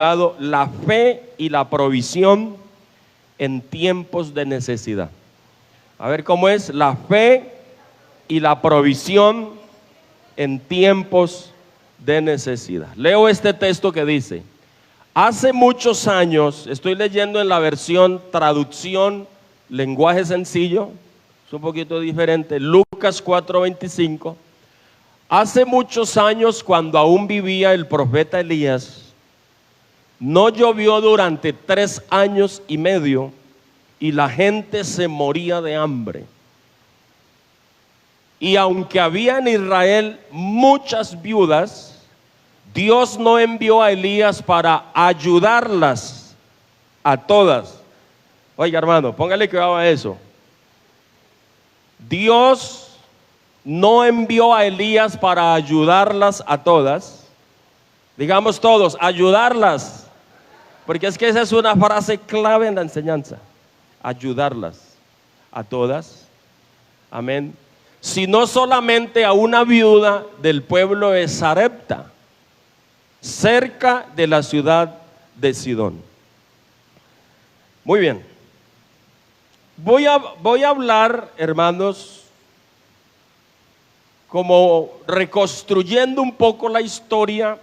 la fe y la provisión en tiempos de necesidad. A ver cómo es la fe y la provisión en tiempos de necesidad. Leo este texto que dice: hace muchos años, estoy leyendo en la versión traducción, lenguaje sencillo, es un poquito diferente, Lucas 4:25. Hace muchos años, cuando aún vivía el profeta Elías, no llovió durante 3 años y medio y la gente se moría de hambre. Y aunque había en Israel muchas viudas, Dios no envió a Elías para ayudarlas a todas. Oiga, hermano, póngale cuidado a eso. Dios no envió a Elías para ayudarlas a todas. Digamos todos, ayudarlas. Porque es que esa es una frase clave en la enseñanza. Ayudarlas a todas. Amén. Sino solamente a una viuda del pueblo de Sarepta, cerca de la ciudad de Sidón. Muy bien. Voy a hablar, hermanos, como reconstruyendo un poco la historia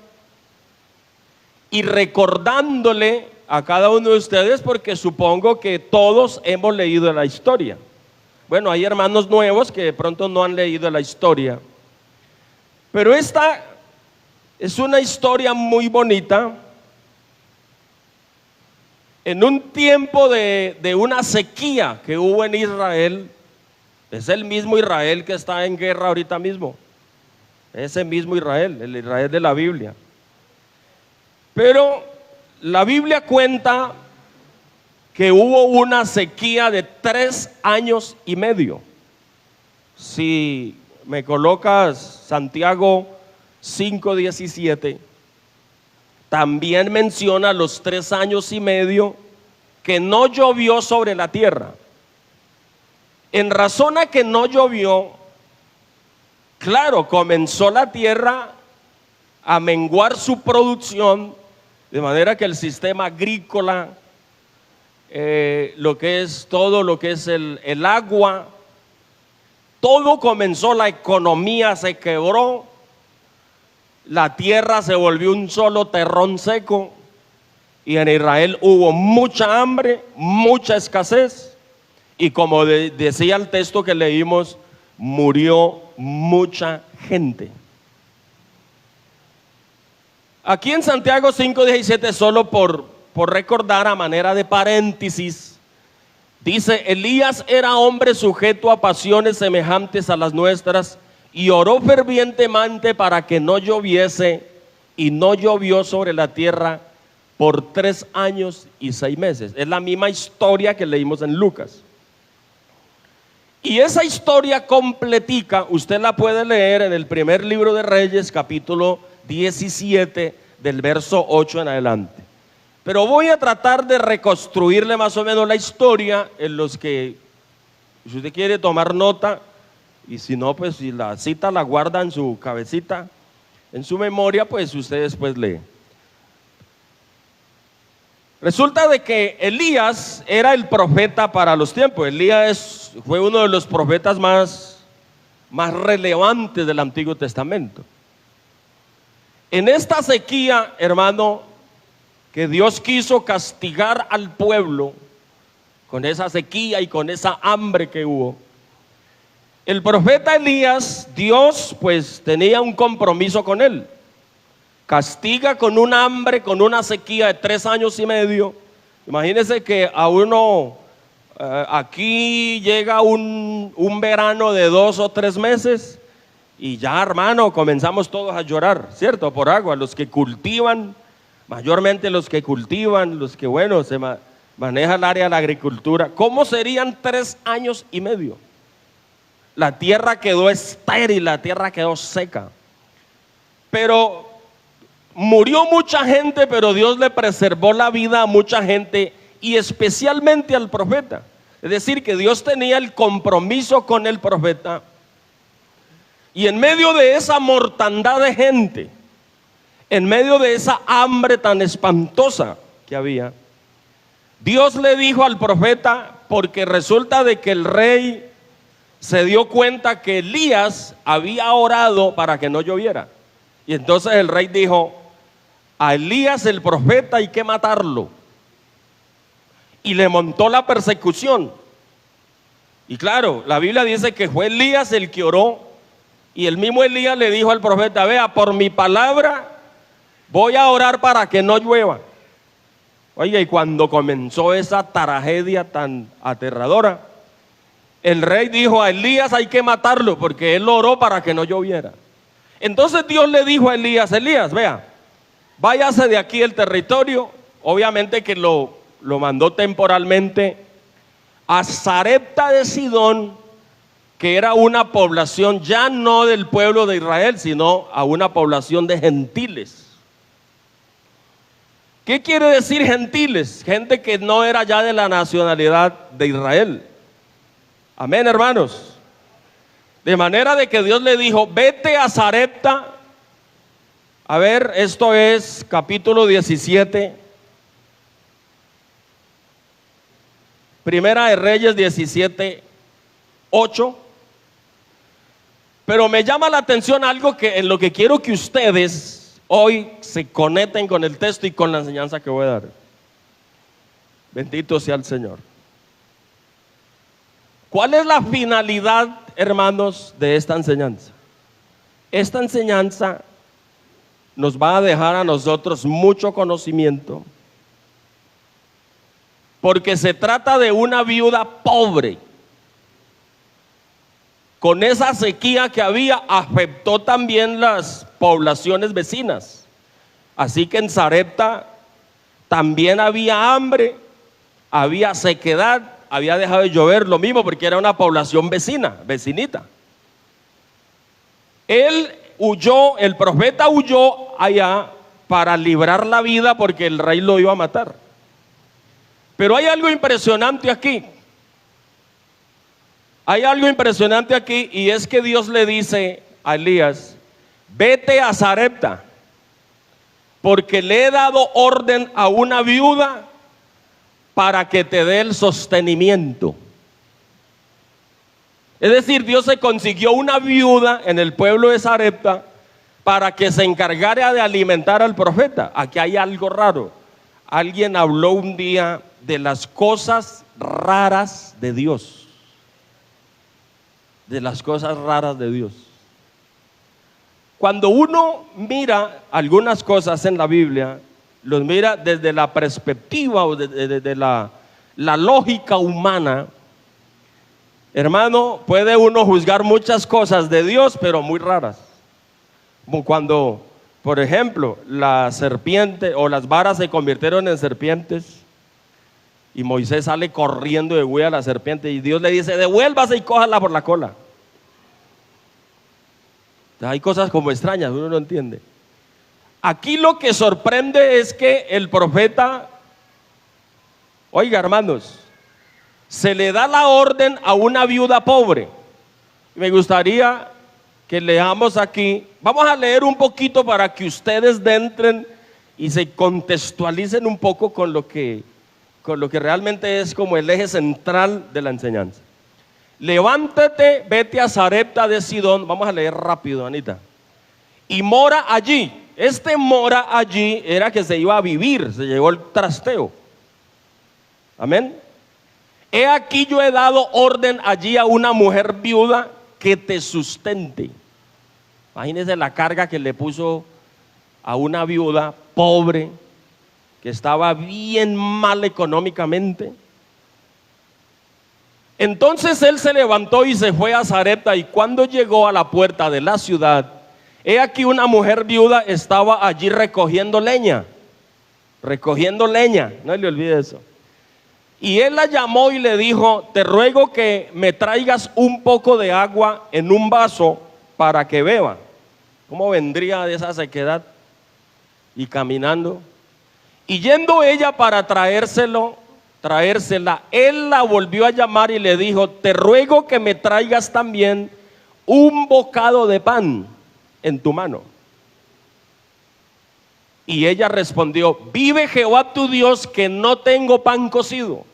y recordándole a cada uno de ustedes, porque supongo que todos hemos leído la historia. Bueno, hay hermanos nuevos que de pronto no han leído la historia, pero esta es una historia muy bonita. En un tiempo de una sequía que hubo en Israel, es el mismo Israel que está en guerra ahorita mismo, ese mismo Israel, el Israel de la Biblia. Pero la Biblia cuenta que hubo una sequía de 3 años y medio. Si me colocas Santiago 5:17, también menciona los 3 años y medio que no llovió sobre la tierra. En razón a que no llovió, claro, comenzó la tierra a menguar su producción, de manera que el sistema agrícola, lo que es todo lo que es el agua, todo comenzó, la economía se quebró, la tierra se volvió un solo terrón seco, y en Israel hubo mucha hambre, mucha escasez, y como decía el texto que leímos, murió mucha gente. Aquí en Santiago 5:17, solo por recordar a manera de paréntesis, dice: Elías era hombre sujeto a pasiones semejantes a las nuestras, y oró fervientemente para que no lloviese, y no llovió sobre la tierra por 3 años y 6 meses. Es la misma historia que leímos en Lucas. Y esa historia completica, usted la puede leer en el primer libro de Reyes, capítulo 17, del verso 8 en adelante. Pero voy a tratar de reconstruirle más o menos la historia, en los que, si usted quiere tomar nota, y si no, pues si la cita la guarda en su cabecita, en su memoria, pues usted después lee. Resulta de que Elías era el profeta para los tiempos. Elías fue uno de los profetas más relevantes del Antiguo Testamento. En esta sequía, hermano, que Dios quiso castigar al pueblo con esa sequía y con esa hambre que hubo, el profeta Elías, Dios pues tenía un compromiso con él. Castiga con un hambre, con una sequía de 3 años y medio. Imagínense que a uno aquí llega un verano de 2 o 3 meses y ya, hermano, comenzamos todos a llorar, ¿cierto? Por agua. Los que cultivan, mayormente los que cultivan, los que, bueno, se maneja el área de la agricultura. ¿Cómo serían 3 años y medio? La tierra quedó estéril, la tierra quedó seca. Pero murió mucha gente, pero Dios le preservó la vida a mucha gente, y especialmente al profeta. Es decir, que Dios tenía el compromiso con el profeta, y en medio de esa mortandad de gente, en medio de esa hambre tan espantosa que había, Dios le dijo al profeta, porque resulta de que el rey se dio cuenta que Elías había orado para que no lloviera. Y entonces el rey dijo: a Elías el profeta hay que matarlo. Y le montó la persecución. Y claro, la Biblia dice que fue Elías el que oró. Y el mismo Elías le dijo al profeta: vea, por mi palabra voy a orar para que no llueva. Oiga, y cuando comenzó esa tragedia tan aterradora, el rey dijo: a Elías hay que matarlo, porque él oró para que no lloviera. Entonces Dios le dijo a Elías: Elías, vea, váyase de aquí del territorio. Obviamente que lo mandó temporalmente a Sarepta de Sidón, que era una población ya no del pueblo de Israel, sino a una población de gentiles. ¿Qué quiere decir gentiles? Gente que no era ya de la nacionalidad de Israel. Amén, hermanos. De manera de que Dios le dijo: vete a Sarepta. A ver, esto es capítulo 17. Primera de Reyes 17, 8. Pero me llama la atención algo que en lo que quiero que ustedes hoy se conecten con el texto y con la enseñanza que voy a dar. Bendito sea el Señor. ¿Cuál es la finalidad, hermanos, de esta enseñanza? Esta enseñanza nos va a dejar a nosotros mucho conocimiento, porque se trata de una viuda pobre. Con esa sequía que había, afectó también las poblaciones vecinas. Así que en Sarepta también había hambre, había sequedad, había dejado de llover, lo mismo, porque era una población vecinita. Él huyó, el profeta huyó allá para librar la vida, porque el rey lo iba a matar. Pero hay algo impresionante aquí. Hay algo impresionante aquí, y es que Dios le dice a Elías: vete a Sarepta, porque le he dado orden a una viuda para que te dé el sostenimiento. Es decir, Dios se consiguió una viuda en el pueblo de Sarepta para que se encargara de alimentar al profeta. Aquí hay algo raro. Alguien habló un día de las cosas raras de Dios. De las cosas raras de Dios. Cuando uno mira algunas cosas en la Biblia, los mira desde la perspectiva o desde la lógica humana, hermano, puede uno juzgar muchas cosas de Dios, pero muy raras. Como cuando, por ejemplo, la serpiente o las varas se convirtieron en serpientes y Moisés sale corriendo de huella a la serpiente y Dios le dice: devuélvase y cójala por la cola. Hay cosas como extrañas, uno no entiende. Aquí lo que sorprende es que el profeta, oiga, hermanos, se le da la orden a una viuda pobre. Me gustaría que leamos aquí, vamos a leer un poquito para que ustedes entren y se contextualicen un poco con lo que realmente es como el eje central de la enseñanza. Levántate, vete a Sarepta de Sidón. Vamos a leer rápido, Anita. Y mora allí. Este mora allí era que se iba a vivir, se llevó el trasteo. Amén. He aquí yo he dado orden allí a una mujer viuda que te sustente. Imagínense la carga que le puso a una viuda pobre que estaba bien mal económicamente. Entonces él se levantó y se fue a Sarepta, y cuando llegó a la puerta de la ciudad, he aquí una mujer viuda estaba allí recogiendo leña, no le olvide eso. Y él la llamó y le dijo: te ruego que me traigas un poco de agua en un vaso para que beba. ¿Cómo vendría de esa sequedad? Y caminando, y yendo ella para traérsela, él la volvió a llamar y le dijo: te ruego que me traigas también un bocado de pan en tu mano. Y ella respondió: vive Jehová tu Dios que no tengo pan cocido.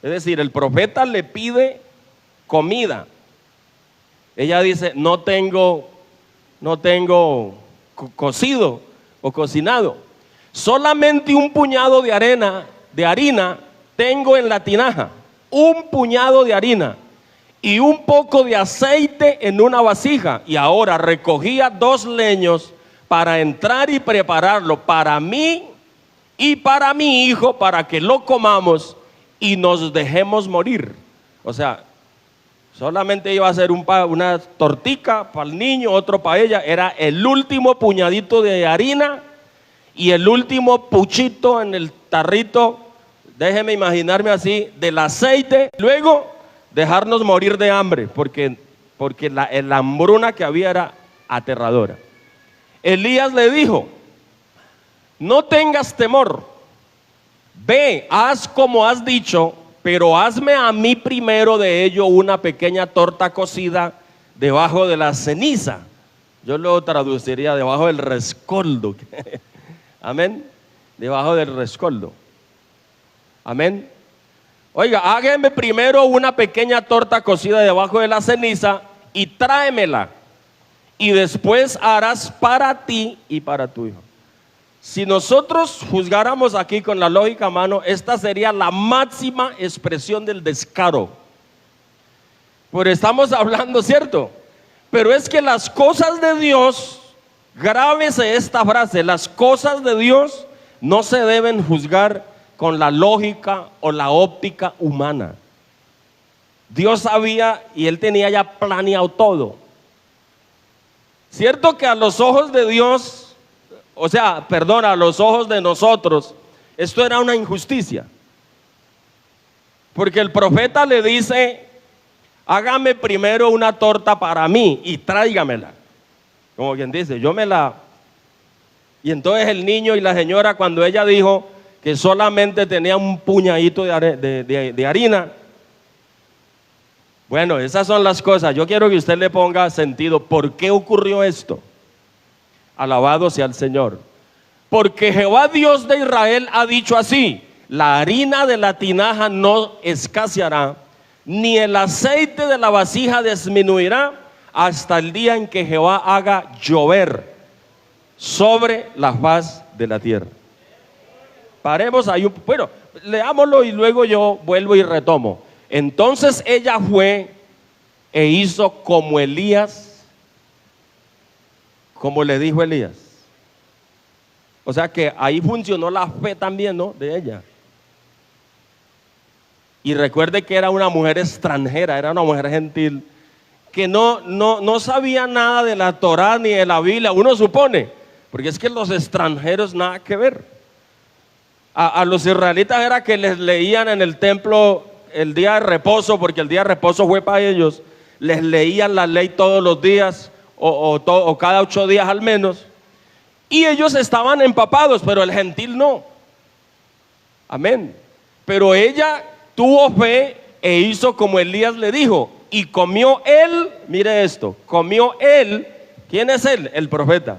Es decir, el profeta le pide comida. Ella dice: no tengo cocido o cocinado. Solamente un puñado de harina tengo en la tinaja. Un puñado de harina y un poco de aceite en una vasija. Y ahora recogía 2 leños para entrar y prepararlo para mí y para mi hijo, para que lo comamos y nos dejemos morir. O sea, solamente iba a hacer una tortica para el niño, otro para ella. Era el último puñadito de harina y el último puchito en el tarrito, déjeme imaginarme así, del aceite. Luego dejarnos morir de hambre, porque la hambruna que había era aterradora. Elías le dijo: no tengas temor, ve, haz como has dicho, pero hazme a mí primero de ello una pequeña torta cocida debajo de la ceniza. Yo lo traduciría debajo del rescoldo. Amén. Debajo del rescoldo. Amén. Oiga, hágame primero una pequeña torta cocida debajo de la ceniza y tráemela. Y después harás para ti y para tu hijo. Si nosotros juzgáramos aquí con la lógica a mano, esta sería la máxima expresión del descaro. Pero estamos hablando, ¿cierto? Pero es que las cosas de Dios, grábese esta frase, las cosas de Dios no se deben juzgar con la lógica o la óptica humana. Dios sabía y Él tenía ya planeado todo. Cierto que a los ojos de Dios, a los ojos de nosotros, esto era una injusticia. Porque el profeta le dice: hágame primero una torta para mí y tráigamela. Como quien dice, Y entonces el niño y la señora, cuando ella dijo que solamente tenía un puñadito de harina. Bueno, esas son las cosas. Yo quiero que usted le ponga sentido. ¿Por qué ocurrió esto? Alabado sea el Señor. Porque Jehová Dios de Israel ha dicho así: la harina de la tinaja no escaseará, ni el aceite de la vasija disminuirá, hasta el día en que Jehová haga llover sobre la faz de la tierra. Paremos ahí, bueno, leámoslo y luego yo vuelvo y retomo. Entonces ella fue e hizo como Elías, como le dijo Elías. O sea que ahí funcionó la fe también, ¿no? De ella. Y recuerde que era una mujer extranjera, era una mujer gentil, que no sabía nada de la Torá ni de la Biblia, uno supone, porque es que los extranjeros nada que ver. A los israelitas era que les leían en el templo el día de reposo, porque el día de reposo fue para ellos. Les leían la ley todos los días o cada 8 días al menos, y ellos estaban empapados, pero el gentil no. Amén. Pero ella tuvo fe e hizo como Elías le dijo, y comió él, mire esto, comió él. ¿Quién es él? El profeta.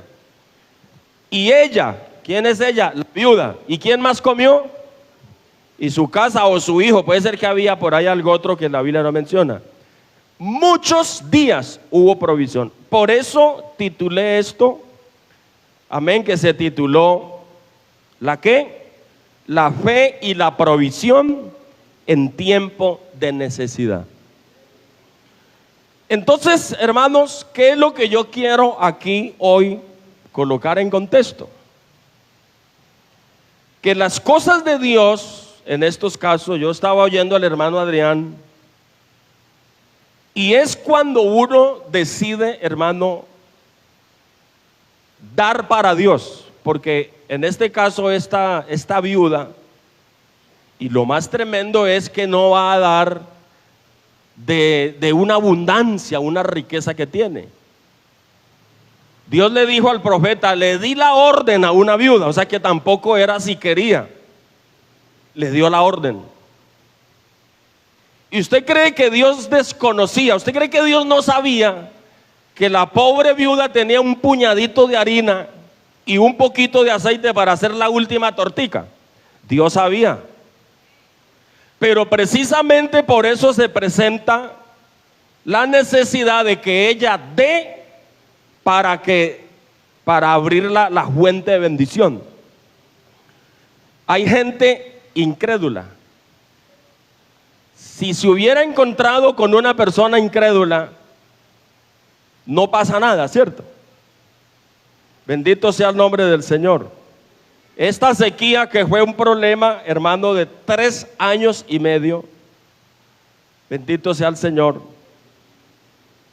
Y ella, ¿quién es ella? La viuda. ¿Y quién más comió? Y su casa o su hijo. Puede ser que había por ahí algo otro que la Biblia no menciona. Muchos días hubo provisión. Por eso titulé esto, amén, que se tituló ¿la qué? La fe y la provisión en tiempo de necesidad. Entonces, hermanos, ¿qué es lo que yo quiero aquí hoy colocar en contexto? Que las cosas de Dios, en estos casos, yo estaba oyendo al hermano Adrián, y es cuando uno decide, hermano, dar para Dios, porque en este caso esta viuda, y lo más tremendo es que no va a dar de una abundancia, una riqueza que tiene. Dios le dijo al profeta, le di la orden a una viuda, o sea que tampoco era si quería, le dio la orden. ¿Y usted cree que Dios desconocía? ¿Usted cree que Dios no sabía que la pobre viuda tenía un puñadito de harina y un poquito de aceite para hacer la última tortica. Dios sabía. Pero precisamente por eso se presenta la necesidad de que ella dé para abrir la fuente de bendición. Hay gente incrédula. Si se hubiera encontrado con una persona incrédula, no pasa nada, ¿cierto? Bendito sea el nombre del Señor. Esta sequía, que fue un problema, hermano, de 3 años y medio, bendito sea el Señor.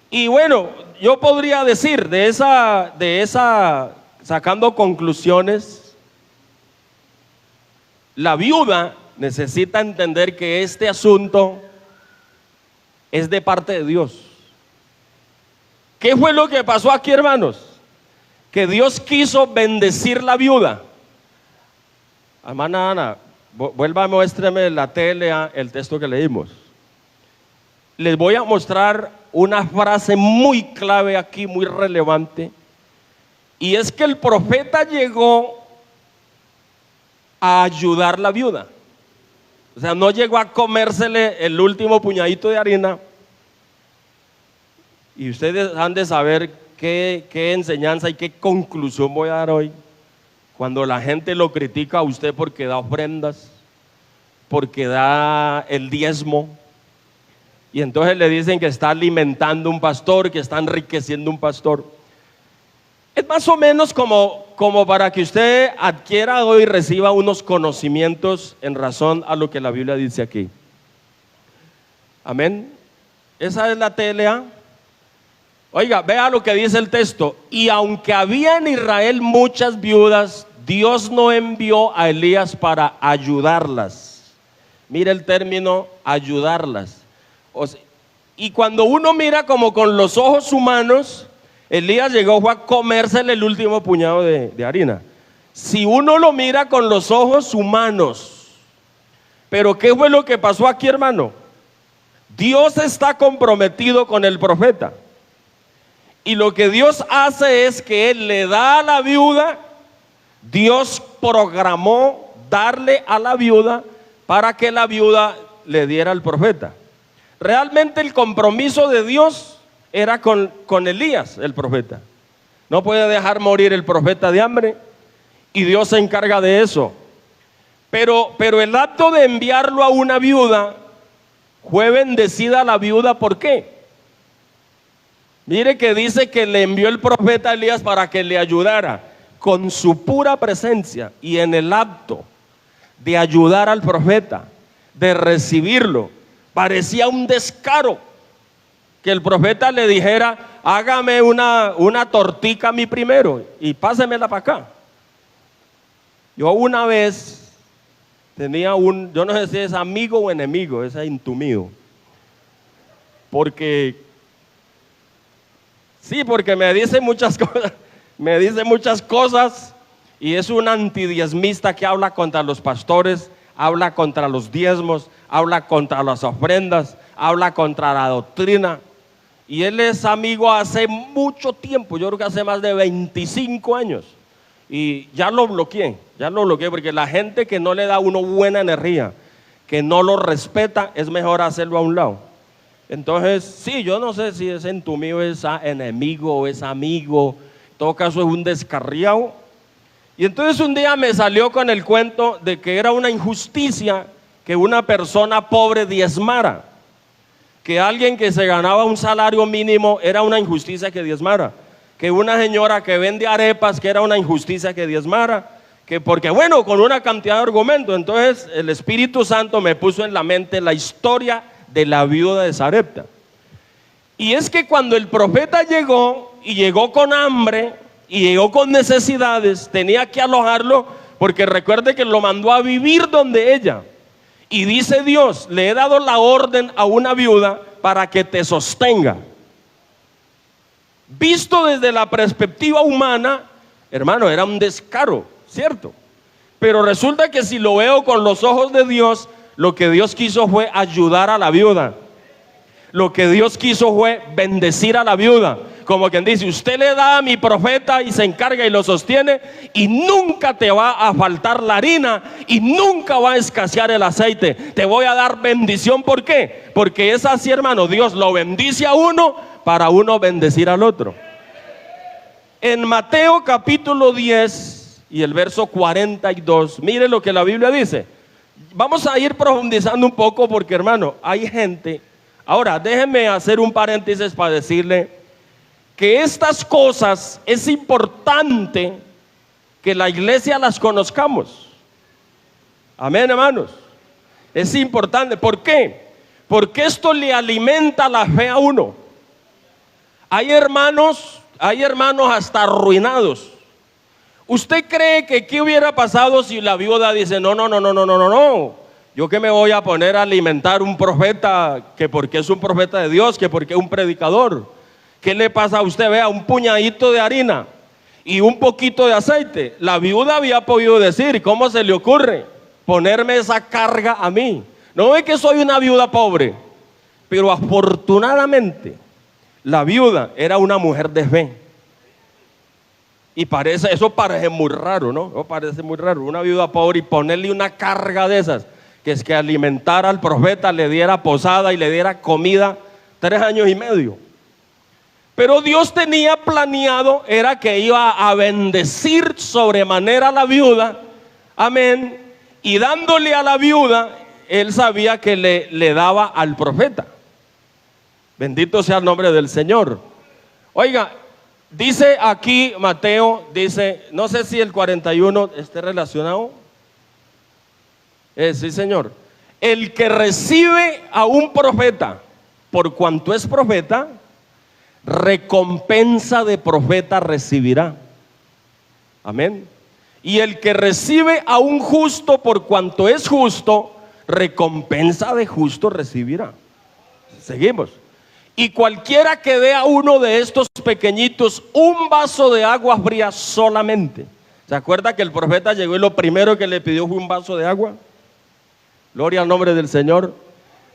Y bueno, yo podría decir de esa, sacando conclusiones, la viuda necesita entender que este asunto es de parte de Dios. ¿Qué fue lo que pasó aquí, hermanos? Que Dios quiso bendecir la viuda. Hermana Ana, vuelva, muéstreme la tele, el texto que leímos. Les voy a mostrar una frase muy clave aquí, muy relevante. Y es que el profeta llegó a ayudar a la viuda. O sea, no llegó a comérsele el último puñadito de harina. Y ustedes han de saber qué enseñanza y qué conclusión voy a dar hoy. Cuando la gente lo critica a usted porque da ofrendas, porque da el diezmo, y entonces le dicen que está alimentando un pastor, que está enriqueciendo un pastor. Es más o menos como para que usted adquiera hoy y reciba unos conocimientos en razón a lo que la Biblia dice aquí. Amén. Esa es la TLA. Oiga, vea lo que dice el texto. Y aunque había en Israel muchas viudas, Dios no envió a Elías para ayudarlas. Mira el término ayudarlas. Y cuando uno mira como con los ojos humanos, Elías llegó a comérsele el último puñado de harina. Si uno lo mira con los ojos humanos, pero ¿qué fue lo que pasó aquí, hermano? Dios está comprometido con el profeta. Y lo que Dios hace es que Él le da a la viuda. Dios programó darle a la viuda para que la viuda le diera al profeta. Realmente el compromiso de Dios era con Elías, el profeta. No puede dejar morir el profeta de hambre, y Dios se encarga de eso. Pero el acto de enviarlo a una viuda, fue bendecida la viuda. ¿Por qué? Mire que dice que le envió el profeta Elías para que le ayudara con su pura presencia, y en el acto de ayudar al profeta, de recibirlo, parecía un descaro que el profeta le dijera: hágame una tortica a mí primero y pásemela para acá. Yo una vez tenía yo no sé si es amigo o enemigo, es intumido, porque me dice muchas cosas, y es un antidiezmista que habla contra los pastores, habla contra los diezmos, habla contra las ofrendas, habla contra la doctrina. Y él es amigo hace mucho tiempo, yo creo que hace más de 25 años. Y ya lo bloqueé porque la gente que no le da a uno buena energía, que no lo respeta, es mejor hacerlo a un lado. Entonces, sí, yo no sé si ese entumido es enemigo o es amigo, en todo caso es un descarriado. Y entonces un día me salió con el cuento de que era una injusticia que una persona pobre diezmara, que alguien que se ganaba un salario mínimo era una injusticia que diezmara, que una señora que vende arepas, que era una injusticia que diezmara, que porque bueno, con una cantidad de argumentos. Entonces el Espíritu Santo me puso en la mente la historia de la viuda de Sarepta. Y es que cuando el profeta llegó, y llegó con hambre, y llegó con necesidades, tenía que alojarlo, porque recuerde que lo mandó a vivir donde ella. Y dice Dios: le he dado la orden a una viuda para que te sostenga. Visto desde la perspectiva humana, hermano, era un descaro, ¿cierto? Pero resulta que si lo veo con los ojos de Dios, lo que Dios quiso fue ayudar a la viuda. lo que Dios quiso fue bendecir a la viuda. Como quien dice, usted le da a mi profeta y se encarga y lo sostiene, y nunca te va a faltar la harina y nunca va a escasear el aceite. Te voy a dar bendición. ¿Por qué? Porque es así, hermano. Dios lo bendice a uno para uno bendecir al otro. En Mateo capítulo 10 y el verso 42, mire lo que la Biblia dice. Vamos a ir profundizando un poco porque, hermano, hay gente. Ahora, déjenme hacer un paréntesis para decirle que estas cosas es importante que la iglesia las conozcamos. Amén, hermanos. Es importante. ¿Por qué? Porque esto le alimenta la fe a uno. Hay hermanos hasta arruinados. ¿Usted cree que qué hubiera pasado si la viuda dice, no, yo que me voy a poner a alimentar un profeta, que porque es un profeta de Dios, que porque es un predicador? ¿Qué le pasa a usted? Vea, un puñadito de harina y un poquito de aceite. La viuda había podido decir, ¿cómo se le ocurre ponerme esa carga a mí? No es que soy una viuda pobre, pero afortunadamente la viuda era una mujer de fe. Y eso parece muy raro, ¿no? Eso parece muy raro, una viuda pobre y ponerle una carga de esas, que es que alimentara al profeta, le diera posada y le diera comida 3 años y medio. Pero Dios tenía planeado, era que iba a bendecir sobremanera a la viuda, amén, y dándole a la viuda, él sabía que le daba al profeta. Bendito sea el nombre del Señor. Oiga, dice aquí Mateo, dice, no sé si el 41 esté relacionado. Sí, señor. El que recibe a un profeta, por cuanto es profeta, recompensa de profeta recibirá. Amén. Y el que recibe a un justo, por cuanto es justo, recompensa de justo recibirá. Seguimos. Y cualquiera que dé a uno de estos pequeñitos un vaso de agua fría solamente. ¿Se acuerda que el profeta llegó y lo primero que le pidió fue un vaso de agua? Gloria al nombre del Señor.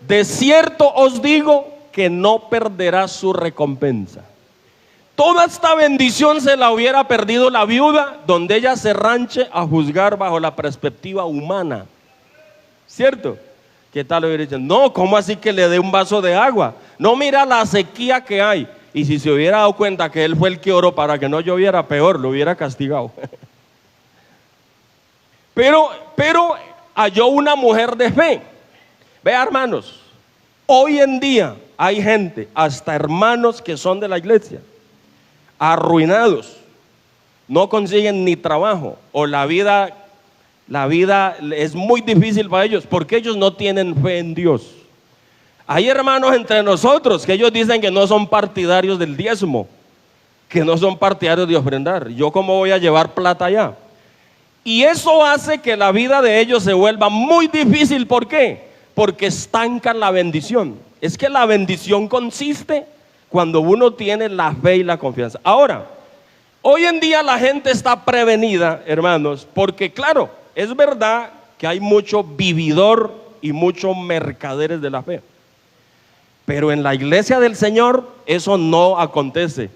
De cierto os digo que no perderá su recompensa. Toda esta bendición se la hubiera perdido la viuda, donde ella se ranche a juzgar bajo la perspectiva humana. ¿Cierto? ¿Qué tal? Le hubiera dicho, no, ¿cómo así que le dé un vaso de agua? No, mira la sequía que hay. Y si se hubiera dado cuenta que él fue el que oró para que no lloviera, peor, lo hubiera castigado. Pero halló una mujer de fe. Vea, hermanos, hoy en día hay gente, hasta hermanos que son de la iglesia, arruinados, no consiguen ni trabajo, o la vida es muy difícil para ellos, porque ellos no tienen fe en Dios. Hay hermanos entre nosotros que ellos dicen que no son partidarios del diezmo, que no son partidarios de ofrendar. ¿Yo cómo voy a llevar plata allá? Y eso hace que la vida de ellos se vuelva muy difícil. ¿Por qué? Porque estancan la bendición. Es que la bendición consiste cuando uno tiene la fe y la confianza. Ahora, hoy en día la gente está prevenida, hermanos, porque claro, es verdad que hay mucho vividor y muchos mercaderes de la fe. Pero en la iglesia del Señor eso no acontece.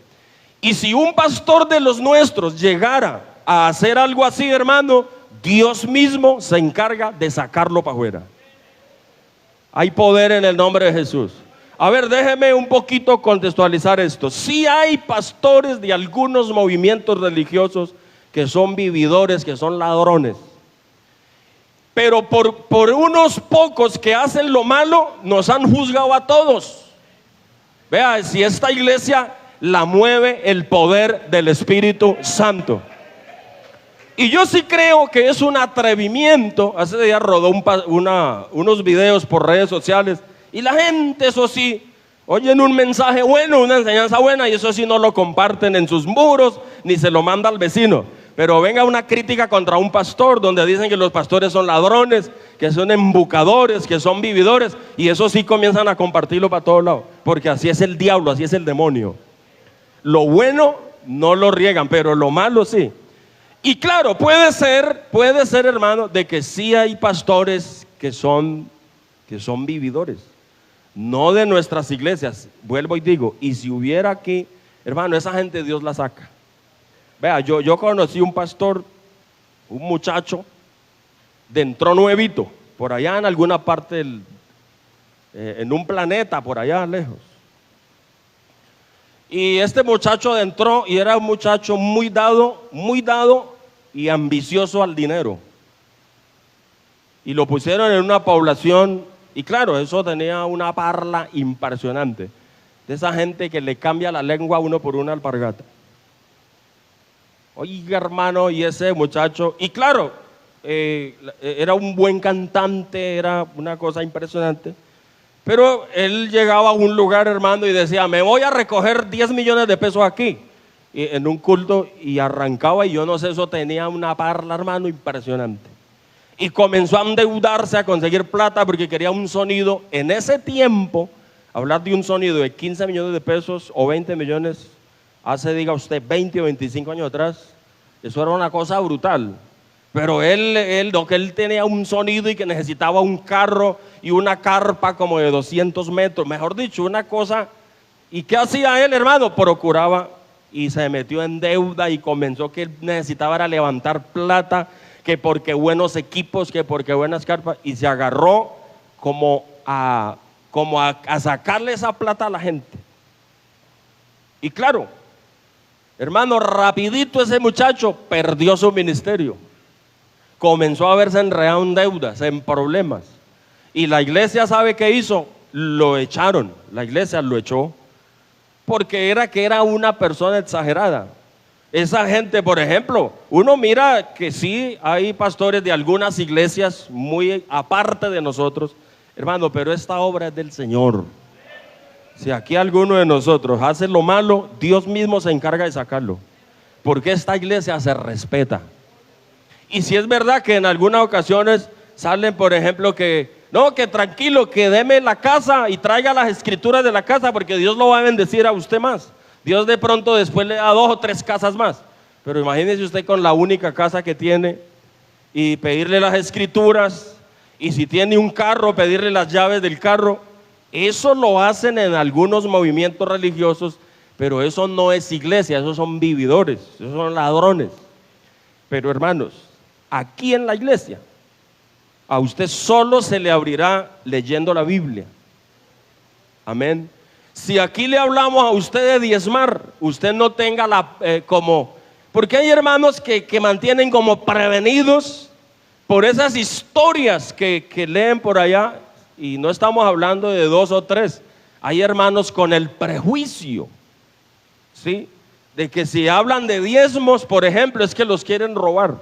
Y si un pastor de los nuestros llegara a hacer algo así, hermano, Dios mismo se encarga de sacarlo para afuera. Hay poder en el nombre de Jesús. A ver, déjeme un poquito contextualizar esto. Sí hay pastores de algunos movimientos religiosos que son vividores, que son ladrones. Pero por unos pocos que hacen lo malo, nos han juzgado a todos. Vea, si esta iglesia la mueve el poder del Espíritu Santo. Y yo sí creo que es un atrevimiento. Hace días rodó unos videos por redes sociales y la gente, eso sí, oyen un mensaje bueno, una enseñanza buena, y eso sí no lo comparten en sus muros ni se lo manda al vecino. Pero venga una crítica contra un pastor donde dicen que los pastores son ladrones, que son embucadores, que son vividores, y eso sí comienzan a compartirlo para todos lados, porque así es el diablo, así es el demonio. Lo bueno no lo riegan, pero lo malo sí. Y claro, puede ser, hermano, de que sí hay pastores que son vividores. no de nuestras iglesias. Vuelvo y digo, y si hubiera aquí, hermano, esa gente Dios la saca. Vea, yo conocí un pastor, un muchacho, entró nuevito, por allá en alguna parte en un planeta, por allá lejos. Y este muchacho entró y era un muchacho muy dado y ambicioso al dinero. Y lo pusieron en una población, y claro, eso tenía una parla impresionante, de esa gente que le cambia la lengua a uno por una alpargata. Oiga, hermano, y ese muchacho, y claro, era un buen cantante, era una cosa impresionante, pero él llegaba a un lugar, hermano, y decía, me voy a recoger 10 millones de pesos aquí, en un culto, y arrancaba, y yo no sé, eso tenía una parla, hermano, impresionante. Y comenzó a endeudarse, a conseguir plata, porque quería un sonido. En ese tiempo, hablar de un sonido de 15 millones de pesos o 20 millones, hace, diga usted, 20 o 25 años atrás, eso era una cosa brutal. Pero lo que él tenía un sonido y que necesitaba un carro y una carpa como de 200 metros, mejor dicho, una cosa. ¿Y qué hacía él, hermano? Procuraba y se metió en deuda y comenzó que él necesitaba era levantar plata, que porque buenos equipos, que porque buenas carpas, y se agarró como a sacarle esa plata a la gente. Y claro, hermano, rapidito ese muchacho perdió su ministerio. Comenzó a verse enredado en deudas, en problemas. Y la iglesia, ¿sabe qué hizo? Lo echaron, la iglesia lo echó, porque era una persona exagerada. Esa gente, por ejemplo, uno mira que sí hay pastores de algunas iglesias muy aparte de nosotros, hermano, pero esta obra es del Señor. Si aquí alguno de nosotros hace lo malo, Dios mismo se encarga de sacarlo, porque esta iglesia se respeta. Y si es verdad que en algunas ocasiones salen, por ejemplo, que no, que tranquilo, que deme la casa y traiga las escrituras de la casa, porque Dios lo va a bendecir a usted más. Dios de pronto después le da 2 o 3 casas más. Pero imagínese usted con la única casa que tiene y pedirle las escrituras, y si tiene un carro, pedirle las llaves del carro. Eso lo hacen en algunos movimientos religiosos, pero eso no es iglesia, esos son vividores, esos son ladrones. Pero hermanos, aquí en la iglesia, a usted solo se le abrirá leyendo la Biblia. Amén. Si aquí le hablamos a usted de diezmar, usted no tenga porque hay hermanos que mantienen como prevenidos por esas historias que leen por allá, y no estamos hablando de 2 o 3. Hay hermanos con el prejuicio, ¿sí?, de que si hablan de diezmos, por ejemplo, es que los quieren robar,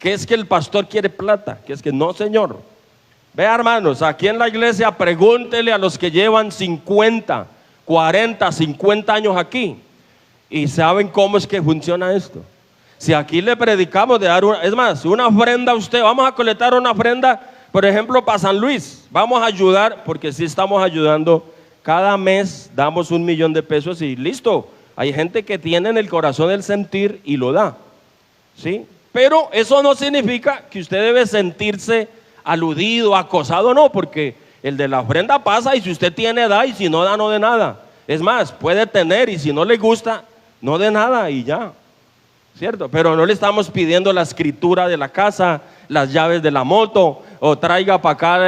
que es que el pastor quiere plata, que es que no, señor. Vea, hermanos, aquí en la iglesia pregúntele a los que llevan 50, 40, 50 años aquí y saben cómo es que funciona esto. Si aquí le predicamos de dar una ofrenda a usted, vamos a colectar una ofrenda, por ejemplo, para San Luis, vamos a ayudar, porque sí estamos ayudando, cada mes damos 1 millón de pesos y listo. Hay gente que tiene en el corazón el sentir y lo da, ¿sí? Pero eso no significa que usted debe sentirse aludido, acosado, no, porque el de la ofrenda pasa, y si usted tiene, da, y si no da, no de nada. Es más, puede tener, y si no le gusta, no de nada y ya, ¿cierto? Pero no le estamos pidiendo la escritura de la casa, las llaves de la moto, o traiga para acá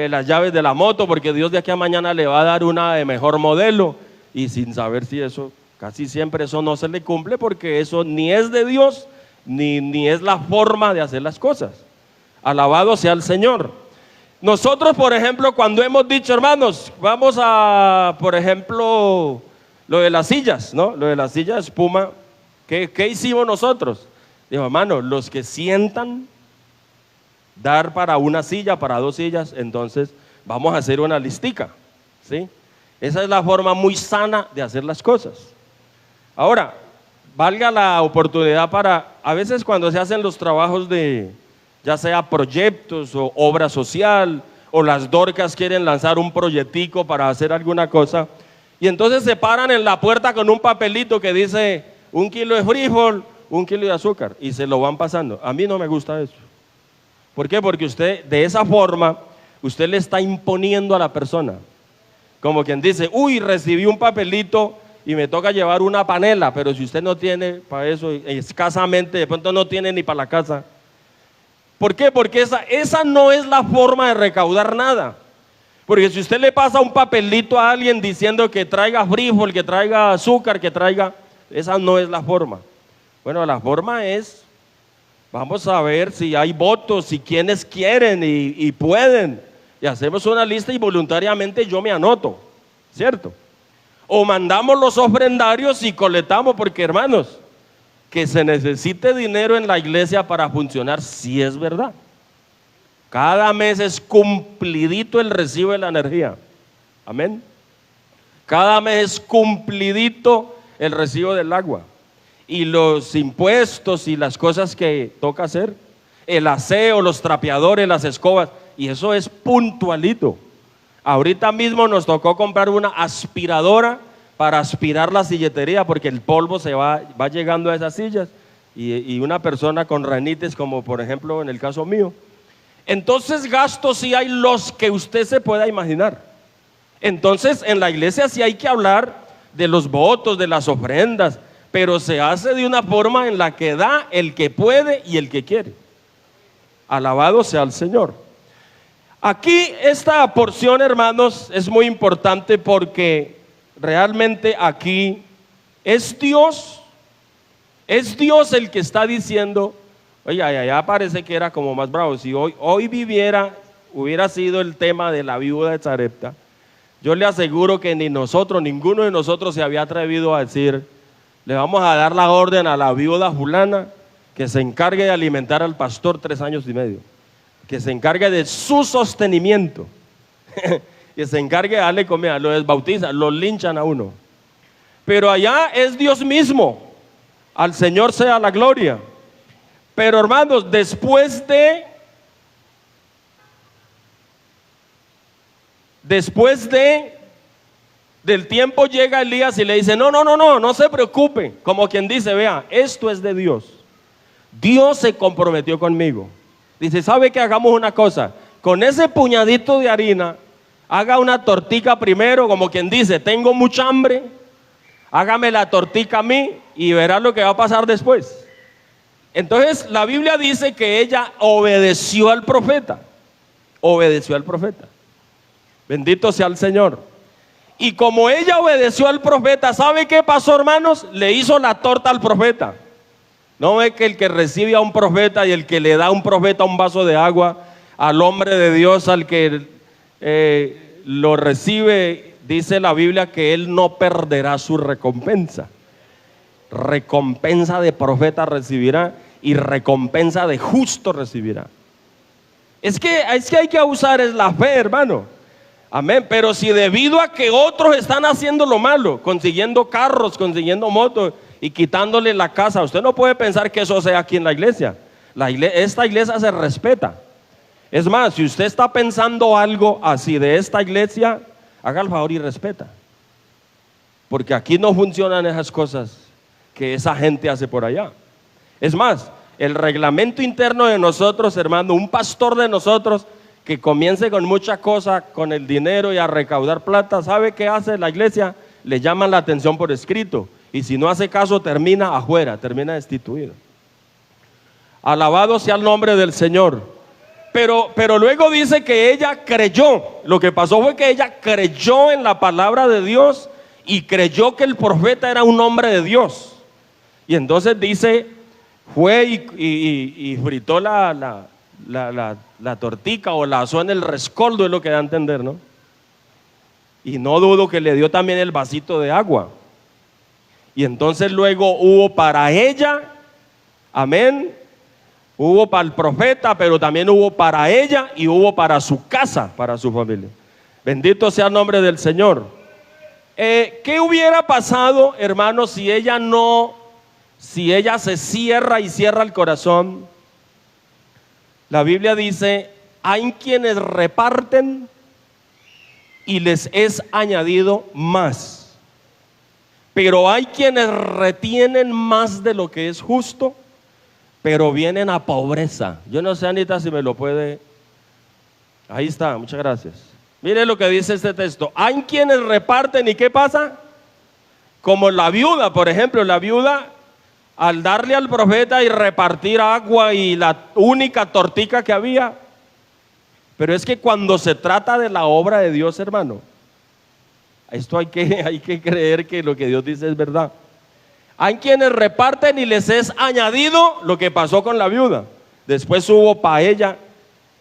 las llaves de la moto, porque Dios de aquí a mañana le va a dar una de mejor modelo, y sin saber si eso, casi siempre eso no se le cumple, porque eso ni es de Dios, ni es la forma de hacer las cosas. Alabado sea el Señor. Nosotros, por ejemplo, cuando hemos dicho, hermanos, vamos a, por ejemplo, lo de las sillas, ¿no? Lo de las sillas de espuma, ¿qué hicimos nosotros? Digo, hermano, los que sientan dar para una silla, para 2 sillas, entonces vamos a hacer una listica, ¿sí? Esa es la forma muy sana de hacer las cosas. Ahora, valga la oportunidad a veces cuando se hacen los trabajos ya sea proyectos o obra social, o las dorcas quieren lanzar un proyectico para hacer alguna cosa, y entonces se paran en la puerta con un papelito que dice 1 kilo de frijol, 1 kilo de azúcar, y se lo van pasando. A mí no me gusta eso. ¿Por qué? Porque usted, de esa forma, usted le está imponiendo a la persona. Como quien dice, uy, recibí un papelito y me toca llevar una panela, pero si usted no tiene para eso, escasamente, de pronto no tiene ni para la casa. ¿Por qué? Porque esa no es la forma de recaudar nada. Porque si usted le pasa un papelito a alguien diciendo que traiga frijol, que traiga azúcar, que traiga, esa no es la forma. Bueno, la forma es, vamos a ver si hay votos, si quienes quieren y pueden. Y hacemos una lista y voluntariamente yo me anoto, ¿cierto? O mandamos los ofrendarios y coletamos, porque hermanos, que se necesite dinero en la iglesia para funcionar, sí es verdad. Cada mes es cumplidito el recibo de la energía. Amén. Cada mes es cumplidito el recibo del agua. Y los impuestos y las cosas que toca hacer, el aseo, los trapeadores, las escobas, y eso es puntualito. Ahorita mismo nos tocó comprar una aspiradora para aspirar la silletería, porque el polvo se va llegando a esas sillas, y una persona con rinitis, como por ejemplo en el caso mío. Entonces gastos sí hay los que usted se pueda imaginar. Entonces en la iglesia sí hay que hablar de los votos, de las ofrendas, pero se hace de una forma en la que da el que puede y el que quiere. Alabado sea el Señor. Aquí esta porción, hermanos, es muy importante porque realmente aquí es Dios el que está diciendo, oye, allá parece que era como más bravo. Si hoy hubiera sido el tema de la viuda de Sarepta, yo le aseguro que ninguno de nosotros se había atrevido a decir, le vamos a dar la orden a la viuda fulana que se encargue de alimentar al pastor 3 años y medio, que se encargue de su sostenimiento, que se encargue de darle comida, lo desbautizan, lo linchan a uno. Pero allá es Dios mismo, al Señor sea la gloria. Pero hermanos, después del tiempo llega Elías y le dice, no se preocupe, como quien dice, vea, esto es de Dios. Dios se comprometió conmigo. Dice, ¿sabe qué? Hagamos una cosa, con ese puñadito de harina, haga una tortica primero, como quien dice, tengo mucha hambre, hágame la tortica a mí y verá lo que va a pasar después. Entonces la Biblia dice que ella obedeció al profeta. Bendito sea el Señor. Y como ella obedeció al profeta, ¿sabe qué pasó, hermanos? Le hizo la torta al profeta. ¿No ve que el que recibe a un profeta y el que le da a un profeta un vaso de agua, al hombre de Dios, al que lo recibe, dice la Biblia que él no perderá su recompensa? Recompensa de profeta recibirá y recompensa de justo recibirá. Es que hay que usar es la fe, hermano. Amén. Pero si debido a que otros están haciendo lo malo, consiguiendo carros, consiguiendo motos y quitándole la casa, usted no puede pensar que eso sea aquí en la iglesia. Esta iglesia se respeta. Es más, si usted está pensando algo así de esta iglesia, haga el favor y respeta. Porque aquí no funcionan esas cosas que esa gente hace por allá. Es más, el reglamento interno de nosotros, hermano, un pastor de nosotros que comience con mucha cosa, con el dinero y a recaudar plata, ¿sabe qué hace la iglesia? Le llaman la atención por escrito, y si no hace caso termina afuera, termina destituido. Alabado sea el nombre del Señor. Pero luego dice que ella creyó. Lo que pasó fue que ella creyó en la palabra de Dios y creyó que el profeta era un hombre de Dios. Y entonces dice, fue y fritó la tortica o la asó en el rescoldo, es lo que da a entender, ¿no? Y no dudo que le dio también el vasito de agua. Y entonces luego hubo para ella, amén, hubo para el profeta, pero también hubo para ella y hubo para su casa, para su familia. Bendito sea el nombre del Señor. ¿Qué hubiera pasado, hermanos, si ella se cierra y cierra el corazón? La Biblia dice, hay quienes reparten y les es añadido más. Pero hay quienes retienen más de lo que es justo, pero vienen a pobreza. Yo no sé, Anita, si me lo puede. Ahí está, muchas gracias. Mire lo que dice este texto. Hay quienes reparten y ¿qué pasa? Como la viuda, por ejemplo, la viuda al darle al profeta y repartir agua y la única tortica que había. Pero es que cuando se trata de la obra de Dios, hermano, esto hay que creer que lo que Dios dice es verdad. Hay quienes reparten y les es añadido lo que pasó con la viuda. Después hubo paella.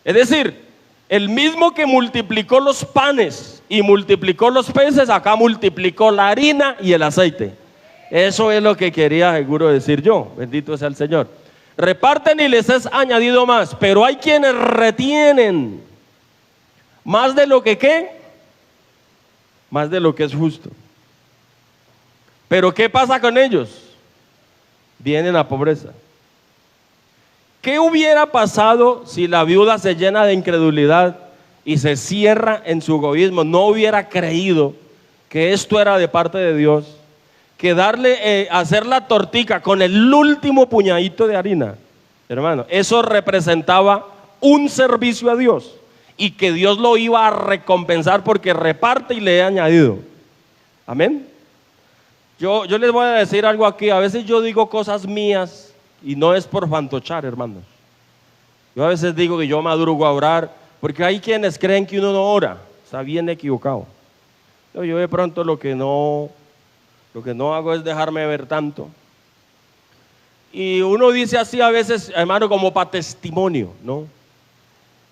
Es decir, el mismo que multiplicó los panes y multiplicó los peces, acá multiplicó la harina y el aceite. Eso es lo que quería seguro decir yo. Bendito sea el Señor. Reparten y les es añadido más, pero hay quienes retienen más de lo que ¿qué? Más de lo que es justo. Pero ¿qué pasa con ellos? Vienen a pobreza. ¿Qué hubiera pasado si la viuda se llena de incredulidad y se cierra en su egoísmo? No hubiera creído que esto era de parte de Dios, que hacer la tortica con el último puñadito de harina, hermano, eso representaba un servicio a Dios y que Dios lo iba a recompensar porque reparte y le he añadido. Amén. Yo les voy a decir algo aquí. A veces yo digo cosas mías y no es por fantochar, hermanos. Yo a veces digo que yo madrugo a orar porque hay quienes creen que uno no ora. Está bien equivocado. Yo de pronto lo que no hago es dejarme ver tanto. Y uno dice así a veces, hermano, como para testimonio, ¿no?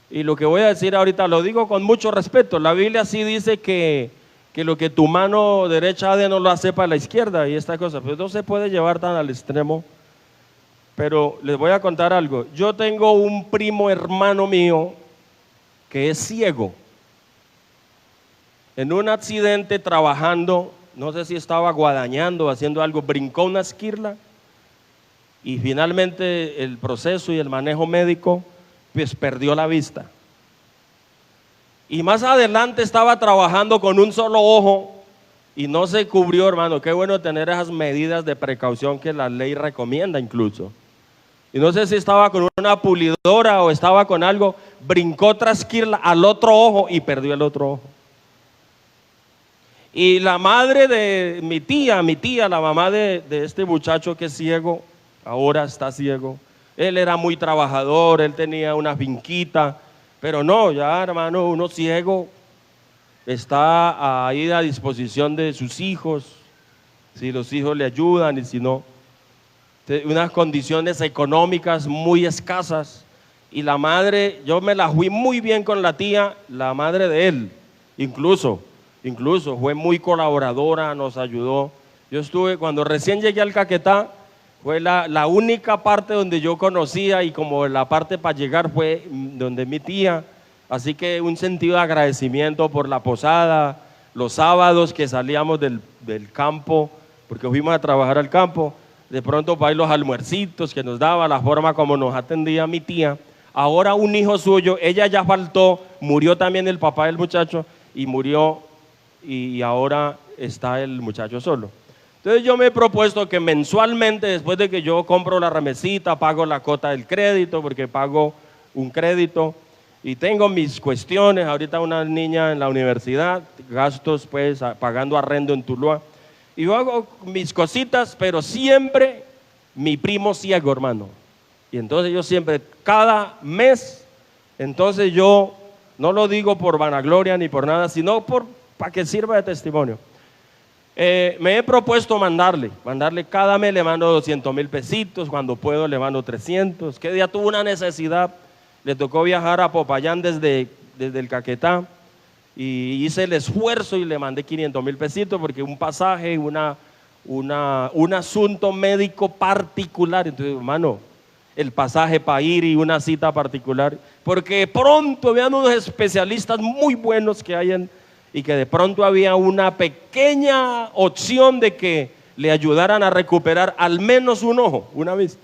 Y lo que voy a decir ahorita lo digo con mucho respeto. La Biblia sí dice que lo que tu mano derecha hace no lo hace para la izquierda y esta cosa, pero no se puede llevar tan al extremo. Pero les voy a contar algo. Yo tengo un primo hermano mío que es ciego. En un accidente trabajando, no sé si estaba guadañando, haciendo algo, brincó una esquirla y finalmente el proceso y el manejo médico, pues perdió la vista. Y más adelante estaba trabajando con un solo ojo y no se cubrió, hermano. Qué bueno tener esas medidas de precaución que la ley recomienda incluso. Y no sé si estaba con una pulidora o estaba con algo, brincó otra esquirla al otro ojo y perdió el otro ojo. Y la madre de mi tía, la mamá de este muchacho que es ciego, ahora está ciego. Él era muy trabajador, él tenía una finquita, pero no, ya hermano, uno ciego está ahí a disposición de sus hijos, si los hijos le ayudan y si no. Unas condiciones económicas muy escasas. Y la madre, yo me la fui muy bien con la tía, la madre de él, incluso fue muy colaboradora, nos ayudó. Yo estuve, cuando recién llegué al Caquetá, fue la única parte donde yo conocía y como la parte para llegar fue donde mi tía. Así que un sentido de agradecimiento por la posada, los sábados que salíamos del campo, porque fuimos a trabajar al campo, de pronto para ir los almuercitos que nos daba, la forma como nos atendía mi tía. Ahora un hijo suyo, ella ya faltó, murió también el papá del muchacho y murió y ahora está el muchacho solo. Entonces yo me he propuesto que mensualmente, después de que yo compro la remesita, pago la cuota del crédito, porque pago un crédito y tengo mis cuestiones, ahorita una niña en la universidad, gastos pues pagando arrendo en Tuluá, y yo hago mis cositas, pero siempre mi primo ciego, hermano. Y entonces yo siempre, cada mes, entonces yo no lo digo por vanagloria ni por nada, sino para que sirva de testimonio. Me he propuesto mandarle cada mes le mando 200,000 pesitos, cuando puedo le mando 300. ¿Qué día tuvo una necesidad? Le tocó viajar a Popayán desde el Caquetá y hice el esfuerzo y le mandé 500,000 pesitos porque un pasaje, un asunto médico particular. Entonces, hermano, el pasaje para ir y una cita particular, porque pronto vean unos especialistas muy buenos que hay y que de pronto había una pequeña opción de que le ayudaran a recuperar al menos un ojo, una vista.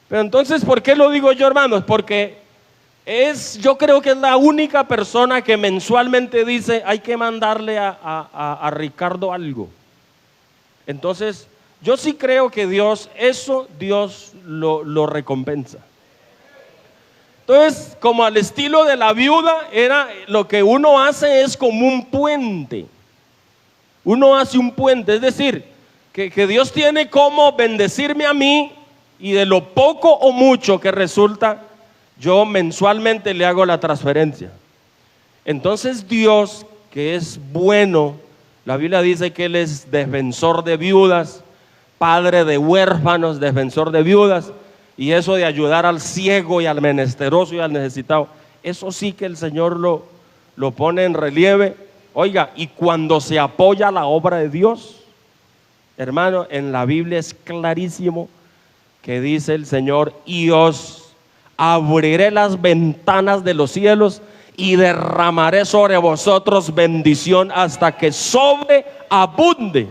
Pero entonces, ¿por qué lo digo yo, hermanos? Porque yo creo que es la única persona que mensualmente dice, hay que mandarle a Ricardo algo. Entonces, yo sí creo que Dios lo recompensa. Entonces, como al estilo de la viuda, era lo que uno hace es como un puente. Uno hace un puente, es decir, que Dios tiene como bendecirme a mí, y de lo poco o mucho que resulta, yo mensualmente le hago la transferencia. Entonces Dios, que es bueno, la Biblia dice que Él es defensor de viudas, padre de huérfanos, defensor de viudas, y eso de ayudar al ciego y al menesteroso y al necesitado, eso sí que el Señor lo pone en relieve. Oiga, y cuando se apoya la obra de Dios, hermano, en la Biblia es clarísimo que dice el Señor: y os abriré las ventanas de los cielos y derramaré sobre vosotros bendición hasta que sobreabunde.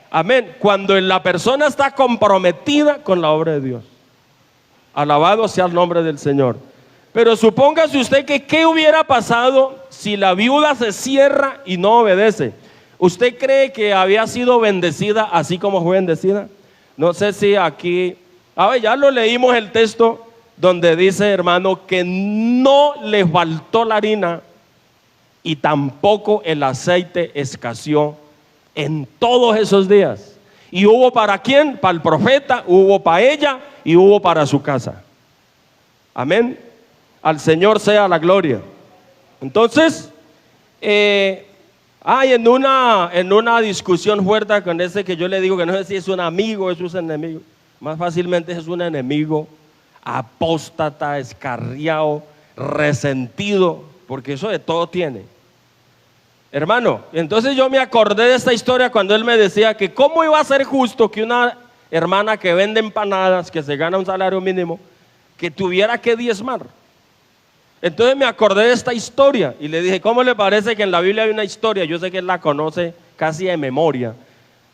Amén. Cuando la persona está comprometida con la obra de Dios. Alabado sea el nombre del Señor. Pero supóngase usted que ¿qué hubiera pasado si la viuda se cierra y no obedece? ¿Usted cree que había sido bendecida así como fue bendecida? No sé si aquí, ya lo leímos el texto donde dice, hermano, que no le faltó la harina y tampoco el aceite escaseó en todos esos días. ¿Y hubo para quién? Para el profeta, hubo para ella y hubo para su casa. Amén. Al Señor sea la gloria. Entonces, en una discusión fuerte con ese que yo le digo que no sé si es un amigo o es un enemigo. Más fácilmente es un enemigo apóstata, escarriado, resentido, porque eso de todo tiene. Hermano, entonces yo me acordé de esta historia cuando él me decía que cómo iba a ser justo que una hermana que vende empanadas, que se gana un salario mínimo, que tuviera que diezmar. Entonces me acordé de esta historia y le dije, ¿cómo le parece que en la Biblia hay una historia? Yo sé que él la conoce casi de memoria,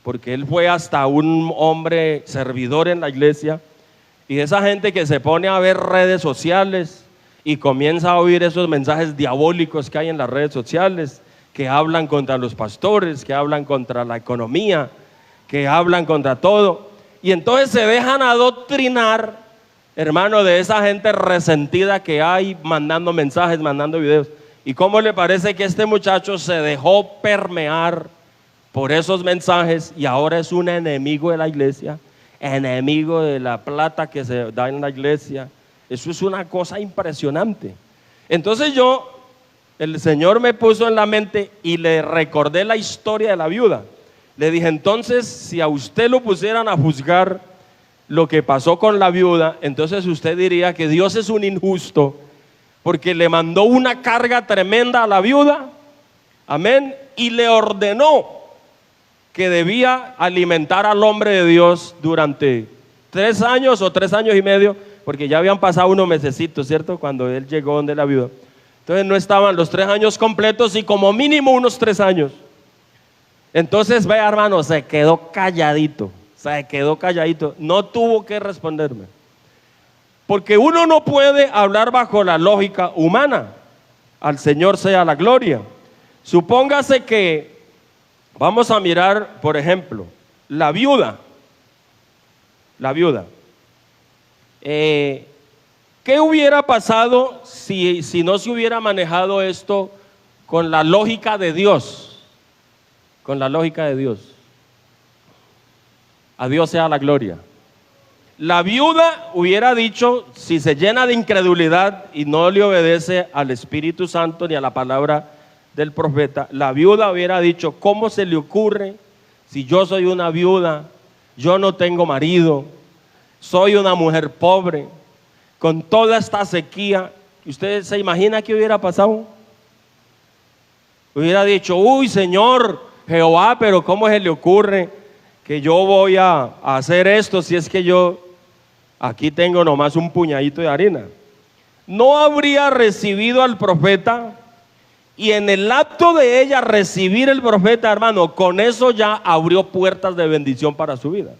porque él fue hasta un hombre servidor en la iglesia, y esa gente que se pone a ver redes sociales y comienza a oír esos mensajes diabólicos que hay en las redes sociales, que hablan contra los pastores, que hablan contra la economía, que hablan contra todo, y entonces se dejan adoctrinar, hermano, de esa gente resentida que hay mandando mensajes, mandando videos. ¿Y cómo le parece que este muchacho se dejó permear por esos mensajes y ahora es un enemigo de la iglesia, enemigo de la plata que se da en la iglesia? Eso es una cosa impresionante. Entonces el Señor me puso en la mente y le recordé la historia de la viuda. Le dije, entonces, si a usted lo pusieran a juzgar lo que pasó con la viuda, entonces usted diría que Dios es un injusto porque le mandó una carga tremenda a la viuda, amén, y le ordenó que debía alimentar al hombre de Dios durante 3 años o 3 años y medio, porque ya habían pasado unos mesecitos, ¿cierto? Cuando él llegó donde la viuda. Entonces no estaban los 3 años completos y como mínimo unos 3 años. Entonces, vea, hermano, se quedó calladito, no tuvo que responderme. Porque uno no puede hablar bajo la lógica humana. Al Señor sea la gloria. Supóngase que vamos a mirar, por ejemplo, la viuda. ¿Qué hubiera pasado si no se hubiera manejado esto con la lógica de Dios? Con la lógica de Dios. A Dios sea la gloria. La viuda hubiera dicho, si se llena de incredulidad y no le obedece al Espíritu Santo ni a la palabra del profeta, la viuda hubiera dicho, ¿cómo se le ocurre si yo soy una viuda, yo no tengo marido, soy una mujer pobre, con toda esta sequía? ¿Usted se imagina qué hubiera pasado? Hubiera dicho, uy, Señor Jehová, pero ¿cómo se le ocurre que yo voy a hacer esto si es que yo aquí tengo nomás un puñadito de harina? No habría recibido al profeta, y en el acto de ella recibir el profeta, hermano, con eso ya abrió puertas de bendición para su vida.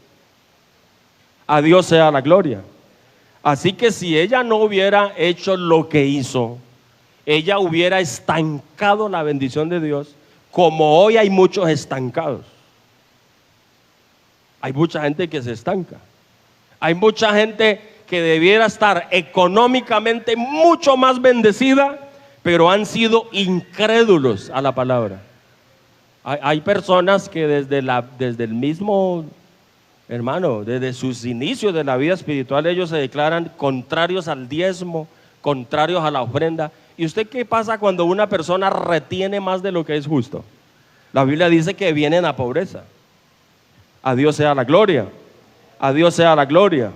A Dios sea la gloria. Así que si ella no hubiera hecho lo que hizo, ella hubiera estancado la bendición de Dios, como hoy hay muchos estancados. Hay mucha gente que se estanca. Hay mucha gente que debiera estar económicamente mucho más bendecida, pero han sido incrédulos a la palabra. Hay personas que desde el mismo, hermano, desde sus inicios de la vida espiritual, ellos se declaran contrarios al diezmo, contrarios a la ofrenda. ¿Y usted qué pasa cuando una persona retiene más de lo que es justo? La Biblia dice que vienen a pobreza. A Dios sea la gloria. A Dios sea la gloria.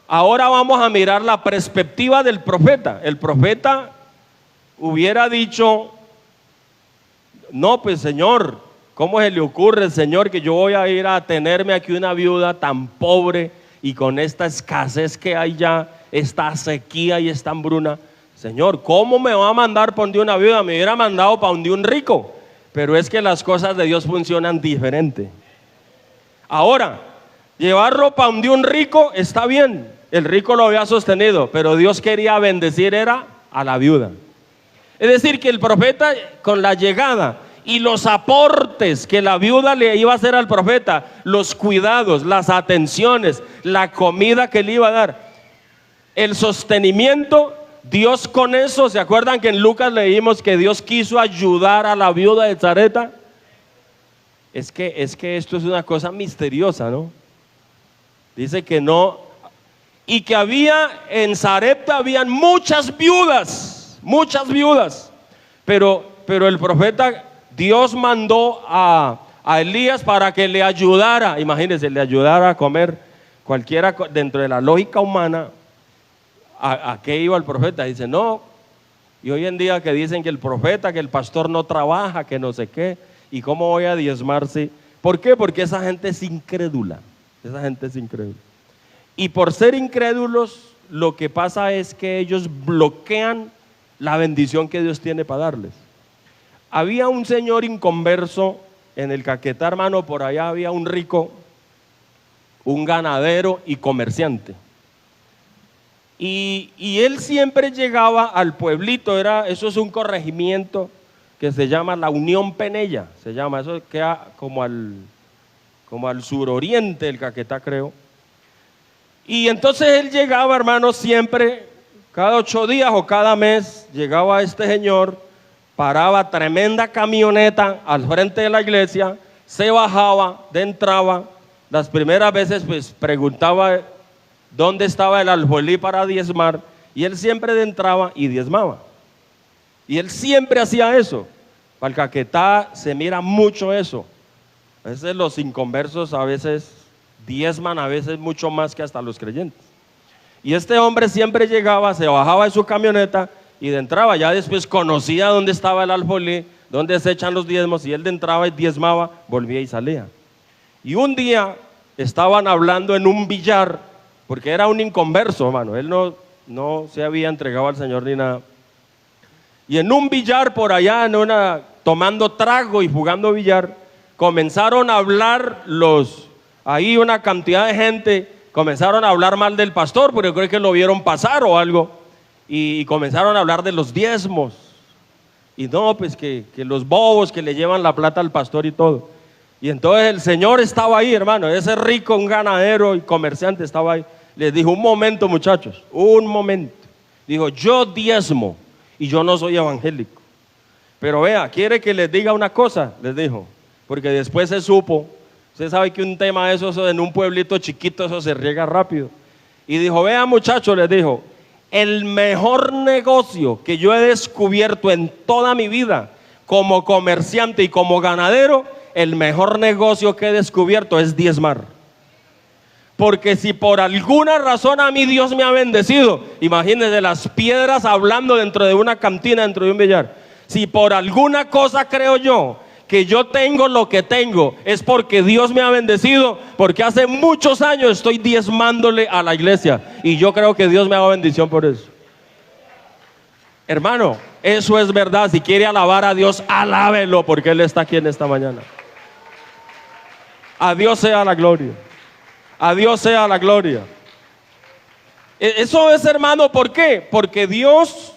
Ahora vamos a mirar la perspectiva del profeta. El profeta hubiera dicho: no, pues Señor, ¿cómo se le ocurre, Señor, que yo voy a ir a tenerme aquí una viuda tan pobre y con esta escasez que hay ya, esta sequía y esta hambruna? Señor, ¿cómo me va a mandar para donde una viuda? Me hubiera mandado para donde un rico. Pero es que las cosas de Dios funcionan diferente. Ahora, llevarlo para donde un rico está bien, el rico lo había sostenido, pero Dios quería bendecir era a la viuda. Es decir, que el profeta, con la llegada y los aportes que la viuda le iba a hacer al profeta, los cuidados, las atenciones, la comida que le iba a dar, el sostenimiento, Dios con eso, ¿se acuerdan que en Lucas leímos que Dios quiso ayudar a la viuda de Zareta? Es que esto es una cosa misteriosa, ¿no? Dice que no, y que había en Zarepta habían muchas viudas, pero el profeta, Dios mandó a Elías para que le ayudara, imagínense, le ayudara a comer cualquiera dentro de la lógica humana. ¿A qué iba el profeta? Dice, no, y hoy en día que dicen que el profeta, que el pastor no trabaja, que no sé qué, y cómo voy a diezmarse. ¿Por qué? Porque esa gente es incrédula. Esa gente es incrédula. Y por ser incrédulos, lo que pasa es que ellos bloquean la bendición que Dios tiene para darles. Había un señor inconverso en el Caquetá, hermano, por allá había un rico, un ganadero y comerciante. Y él siempre llegaba al pueblito, eso es un corregimiento que se llama la Unión Penella, se llama, eso queda como al suroriente del Caquetá, creo. Y entonces él llegaba, hermano, siempre, cada 8 días o cada mes, llegaba este señor, paraba tremenda camioneta al frente de la iglesia, se bajaba, entraba, las primeras veces pues preguntaba dónde estaba el alfolí para diezmar, y él siempre entraba y diezmaba. Y él siempre hacía eso. Para el Caquetá se mira mucho eso. A veces los inconversos a veces diezman, a veces mucho más que hasta los creyentes. Y este hombre siempre llegaba, se bajaba de su camioneta y entraba. Ya después conocía dónde estaba el alfolí, dónde se echan los diezmos, y él entraba y diezmaba, volvía y salía. Y un día estaban hablando en un billar, porque era un inconverso, hermano, él no se había entregado al Señor ni nada. Y en un billar por allá, tomando trago y jugando billar, comenzaron a hablar ahí una cantidad de gente, comenzaron a hablar mal del pastor, porque creo que lo vieron pasar o algo, y comenzaron a hablar de los diezmos, y no, pues que los bobos que le llevan la plata al pastor y todo. Y entonces el señor estaba ahí, hermano, ese rico, un ganadero y comerciante estaba ahí. Les dijo, un momento, muchachos, un momento. Dijo, yo diezmo y yo no soy evangélico. Pero vea, ¿quiere que les diga una cosa? Les dijo, porque después se supo. Usted sabe que un tema de eso en un pueblito chiquito, eso se riega rápido. Y dijo, vea, muchachos, les dijo, el mejor negocio que yo he descubierto en toda mi vida como comerciante y como ganadero, el mejor negocio que he descubierto es diezmar. Porque si por alguna razón a mí Dios me ha bendecido, imagínense las piedras hablando dentro de una cantina, dentro de un billar. Si por alguna cosa creo yo que yo tengo lo que tengo, es porque Dios me ha bendecido, porque hace muchos años estoy diezmándole a la iglesia, y yo creo que Dios me ha dado bendición por eso. Hermano, eso es verdad. Si quiere alabar a Dios, alábelo, porque Él está aquí en esta mañana. A Dios sea la gloria. A Dios sea la gloria. Eso es, hermano, ¿por qué? Porque Dios,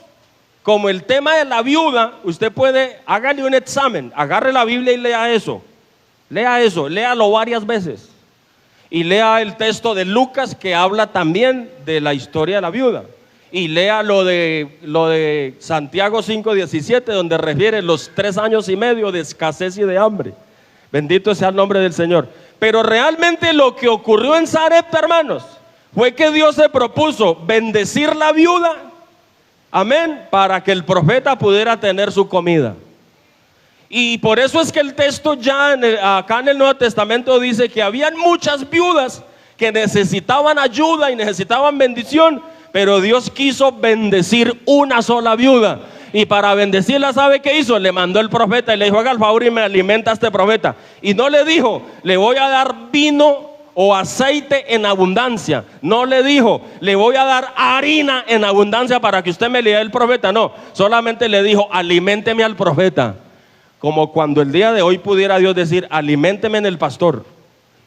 como el tema de la viuda, usted puede, hágale un examen, agarre la Biblia y lea eso, léalo varias veces. Y lea el texto de Lucas que habla también de la historia de la viuda. Y lea lo de Santiago 5:17, donde refiere los 3 años y medio de escasez y de hambre. Bendito sea el nombre del Señor. Pero realmente lo que ocurrió en Sarepta, hermanos, fue que Dios se propuso bendecir la viuda, amén, para que el profeta pudiera tener su comida. Y por eso es que el texto ya acá en el Nuevo Testamento dice que habían muchas viudas que necesitaban ayuda y necesitaban bendición, pero Dios quiso bendecir una sola viuda. Y para bendecirla, ¿sabe qué hizo? Le mandó el profeta y le dijo: haga el favor y me alimenta a este profeta. Y no le dijo: le voy a dar vino o aceite en abundancia. No le dijo: le voy a dar harina en abundancia para que usted me le dé el profeta. No, solamente le dijo: aliménteme al profeta. Como cuando el día de hoy pudiera Dios decir: aliménteme en el pastor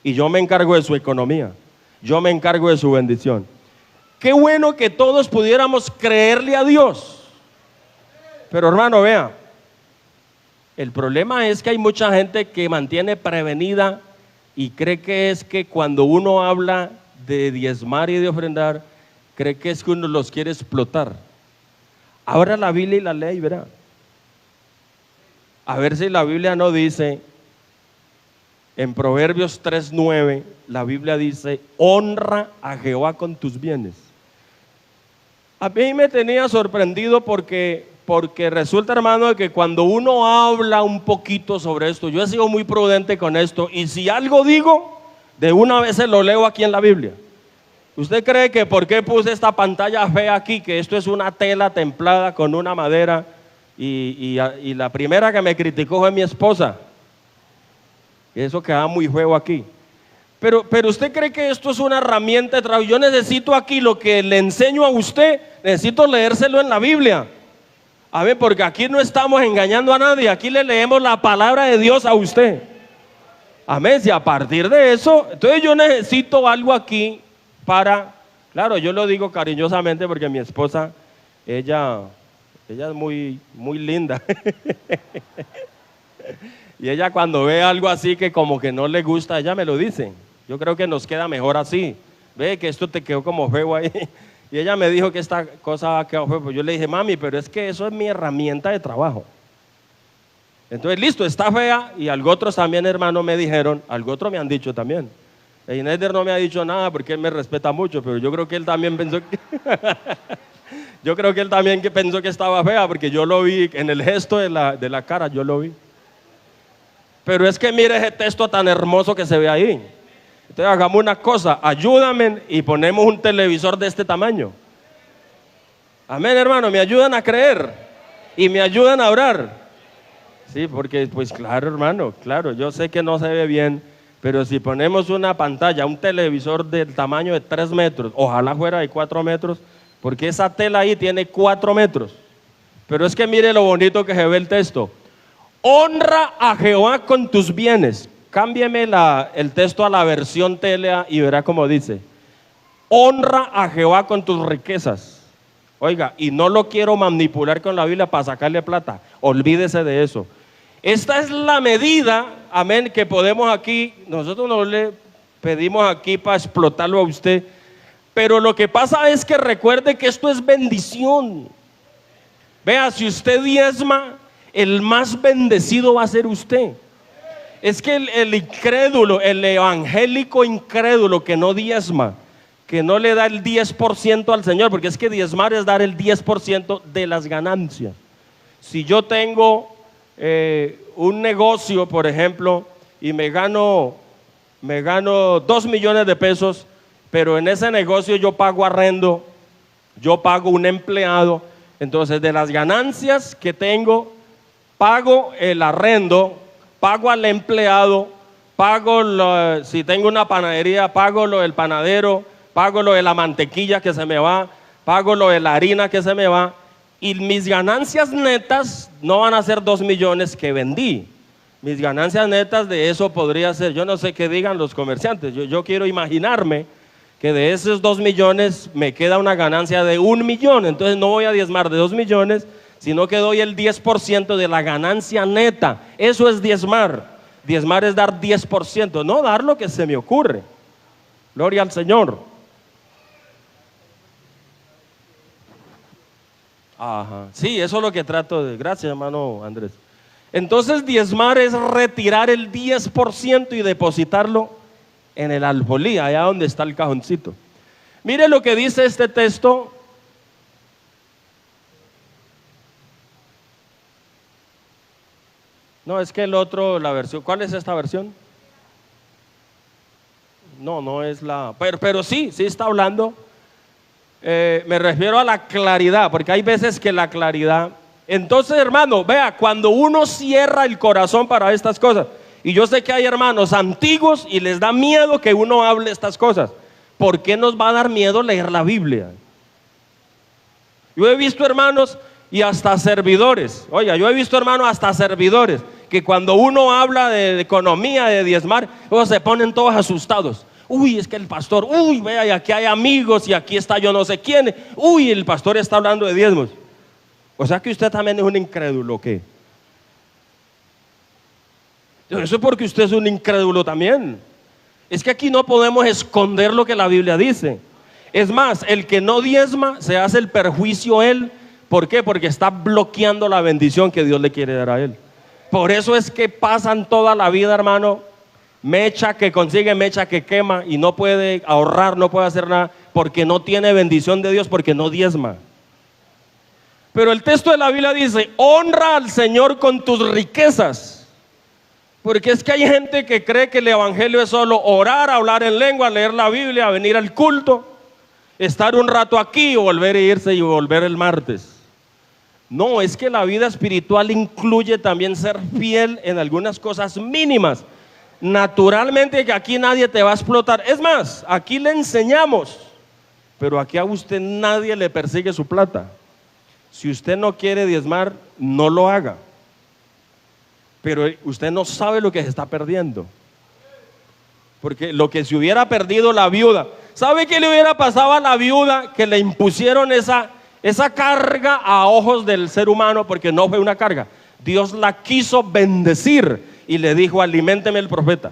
y yo me encargo de su economía, yo me encargo de su bendición. Qué bueno que todos pudiéramos creerle a Dios. Pero hermano, vea, el problema es que hay mucha gente que mantiene prevenida y cree que es que cuando uno habla de diezmar y de ofrendar, cree que es que uno los quiere explotar. Abra la Biblia y la ley, verá. A ver si la Biblia no dice, en Proverbios 3:9, la Biblia dice: honra a Jehová con tus bienes. A mí me tenía sorprendido porque resulta, hermano, que cuando uno habla un poquito sobre esto, yo he sido muy prudente con esto, y si algo digo, de una vez se lo leo aquí en la Biblia. ¿Usted cree que por qué puse esta pantalla fea aquí, que esto es una tela templada con una madera? Y la primera que me criticó fue mi esposa. Eso queda muy feo aquí. Pero usted cree que esto es una herramienta de trabajo. Yo necesito aquí lo que le enseño a usted, necesito leérselo en la Biblia. A ver, porque aquí no estamos engañando a nadie, aquí le leemos la palabra de Dios a usted. Amén. Y a partir de eso, entonces yo necesito algo aquí para, claro, yo lo digo cariñosamente porque mi esposa, ella es muy, muy linda. Y ella cuando ve algo así que como que no le gusta, ella me lo dice. Yo creo que nos queda mejor así. Ve que esto te quedó como feo ahí. Y ella me dijo que esta cosa ha quedado feo. Pues yo le dije: mami, pero es que eso es mi herramienta de trabajo. Entonces, listo, está fea. Y algo otros también, hermano, me dijeron, algo otro me han dicho también. Einéder no me ha dicho nada porque él me respeta mucho, pero yo creo que él también pensó que yo creo que él también pensó que estaba fea, porque yo lo vi en el gesto de la cara, yo lo vi. Pero es que mire ese texto tan hermoso que se ve ahí. Entonces hagamos una cosa, ayúdame y ponemos un televisor de este tamaño. Amén, hermano, me ayudan a creer y me ayudan a orar. Sí, porque pues claro, hermano, claro, yo sé que no se ve bien, pero si ponemos una pantalla, un televisor del tamaño de 3 metros, ojalá fuera de 4 metros, porque esa tela ahí tiene 4 metros. Pero es que mire lo bonito que se ve el texto. Honra a Jehová con tus bienes. Cámbieme el texto a la versión Telea y verá cómo dice: honra a Jehová con tus riquezas. Oiga, y no lo quiero manipular con la Biblia para sacarle plata. Olvídese de eso. Esta es la medida, amén, que podemos aquí. Nosotros no le pedimos aquí para explotarlo a usted. Pero lo que pasa es que recuerde que esto es bendición. Vea, si usted diezma, el más bendecido va a ser usted. Es que el incrédulo, el evangélico incrédulo que no diezma, que no le da el 10% al Señor, porque es que diezmar es dar el 10% de las ganancias. Si yo tengo un negocio, por ejemplo, y me gano 2 millones de pesos, pero en ese negocio yo pago arrendo, yo pago un empleado, entonces de las ganancias que tengo, pago el arrendo, pago al empleado, pago si tengo una panadería, pago lo del panadero, pago lo de la mantequilla que se me va, pago lo de la harina que se me va, y mis ganancias netas no van a ser 2 millones que vendí. Mis ganancias netas de eso podría ser, yo no sé qué digan los comerciantes, yo quiero imaginarme que de esos 2 millones me queda una ganancia de 1 millón, entonces no voy a diezmar de 2 millones, sino que doy el 10% de la ganancia neta. Eso es diezmar. Diezmar es dar 10%, no dar lo que se me ocurre. Gloria al Señor. Ajá. Sí, eso es lo que trato de. Gracias, hermano Andrés. Entonces, diezmar es retirar el 10% y depositarlo en el alfolí, allá donde está el cajoncito. Mire lo que dice este texto. No, es que el otro, la versión, ¿cuál es esta versión? No, no es la, pero sí está hablando. Me refiero a la claridad, porque hay veces que la claridad. Entonces, hermano, vea, cuando uno cierra el corazón para estas cosas, y yo sé que hay hermanos antiguos y les da miedo que uno hable estas cosas. ¿Por qué nos va a dar miedo leer la Biblia? Yo he visto hermanos y hasta servidores, oiga, yo he visto hermanos hasta servidores, que cuando uno habla de economía, de diezmar, se ponen todos asustados. Uy, es que el pastor, uy, vea, y aquí hay amigos y aquí está yo no sé quién. Uy, el pastor está hablando de diezmos. O sea que usted también es un incrédulo, ¿o qué? Eso es porque usted es un incrédulo también. Es que aquí no podemos esconder lo que la Biblia dice. Es más, el que no diezma se hace el perjuicio él. ¿Por qué? Porque está bloqueando la bendición que Dios le quiere dar a él. Por eso es que pasan toda la vida, hermano, mecha que consigue, mecha que quema, y no puede ahorrar, no puede hacer nada, porque no tiene bendición de Dios, porque no diezma. Pero el texto de la Biblia dice: honra al Señor con tus riquezas. Porque es que hay gente que cree que el evangelio es solo orar, hablar en lengua, leer la Biblia, venir al culto, estar un rato aquí, volver a irse y volver el martes. No, es que la vida espiritual incluye también ser fiel en algunas cosas mínimas. Naturalmente que aquí nadie te va a explotar. Es más, aquí le enseñamos, pero aquí a usted nadie le persigue su plata. Si usted no quiere diezmar, no lo haga. Pero usted no sabe lo que se está perdiendo. Porque lo que se hubiera perdido la viuda, ¿sabe qué le hubiera pasado a la viuda? Que le impusieron esa carga a ojos del ser humano, porque no fue una carga. Dios la quiso bendecir y le dijo: aliménteme el profeta.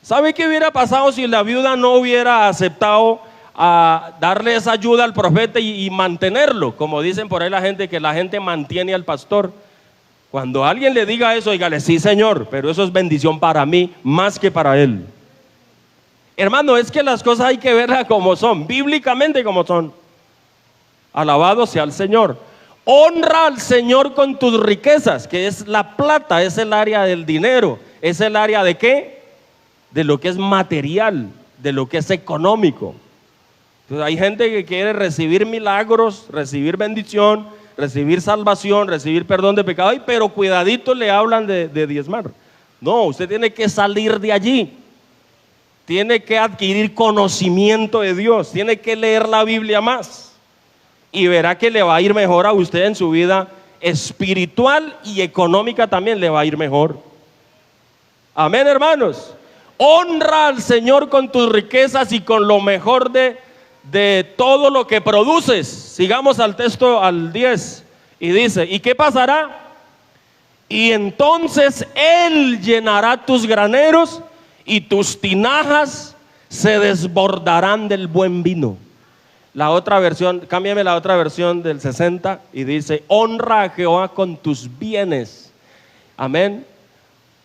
¿Sabe qué hubiera pasado si la viuda no hubiera aceptado a darle esa ayuda al profeta y mantenerlo? Como dicen por ahí la gente, que la gente mantiene al pastor. Cuando alguien le diga eso, dígale: sí, Señor, pero eso es bendición para mí más que para él. Hermano, es que las cosas hay que verlas como son, bíblicamente como son. Alabado sea el Señor. Honra al Señor con tus riquezas, que es la plata, es el área del dinero, es el área de ¿qué? De lo que es material, de lo que es económico. Entonces hay gente que quiere recibir milagros, recibir bendición, recibir salvación, recibir perdón de pecado, pero cuidadito le hablan de diezmar. No, usted tiene que salir de allí, tiene que adquirir conocimiento de Dios, tiene que leer la Biblia más. Y verá que le va a ir mejor a usted en su vida espiritual y económica, también le va a ir mejor. Amén, hermanos. Honra al Señor con tus riquezas y con lo mejor de todo lo que produces. Sigamos al texto, al 10, y dice: ¿y qué pasará? Y entonces Él llenará tus graneros y tus tinajas se desbordarán del buen vino. La otra versión, cámbiame la otra versión del 60 y dice: honra a Jehová con tus bienes. Amén.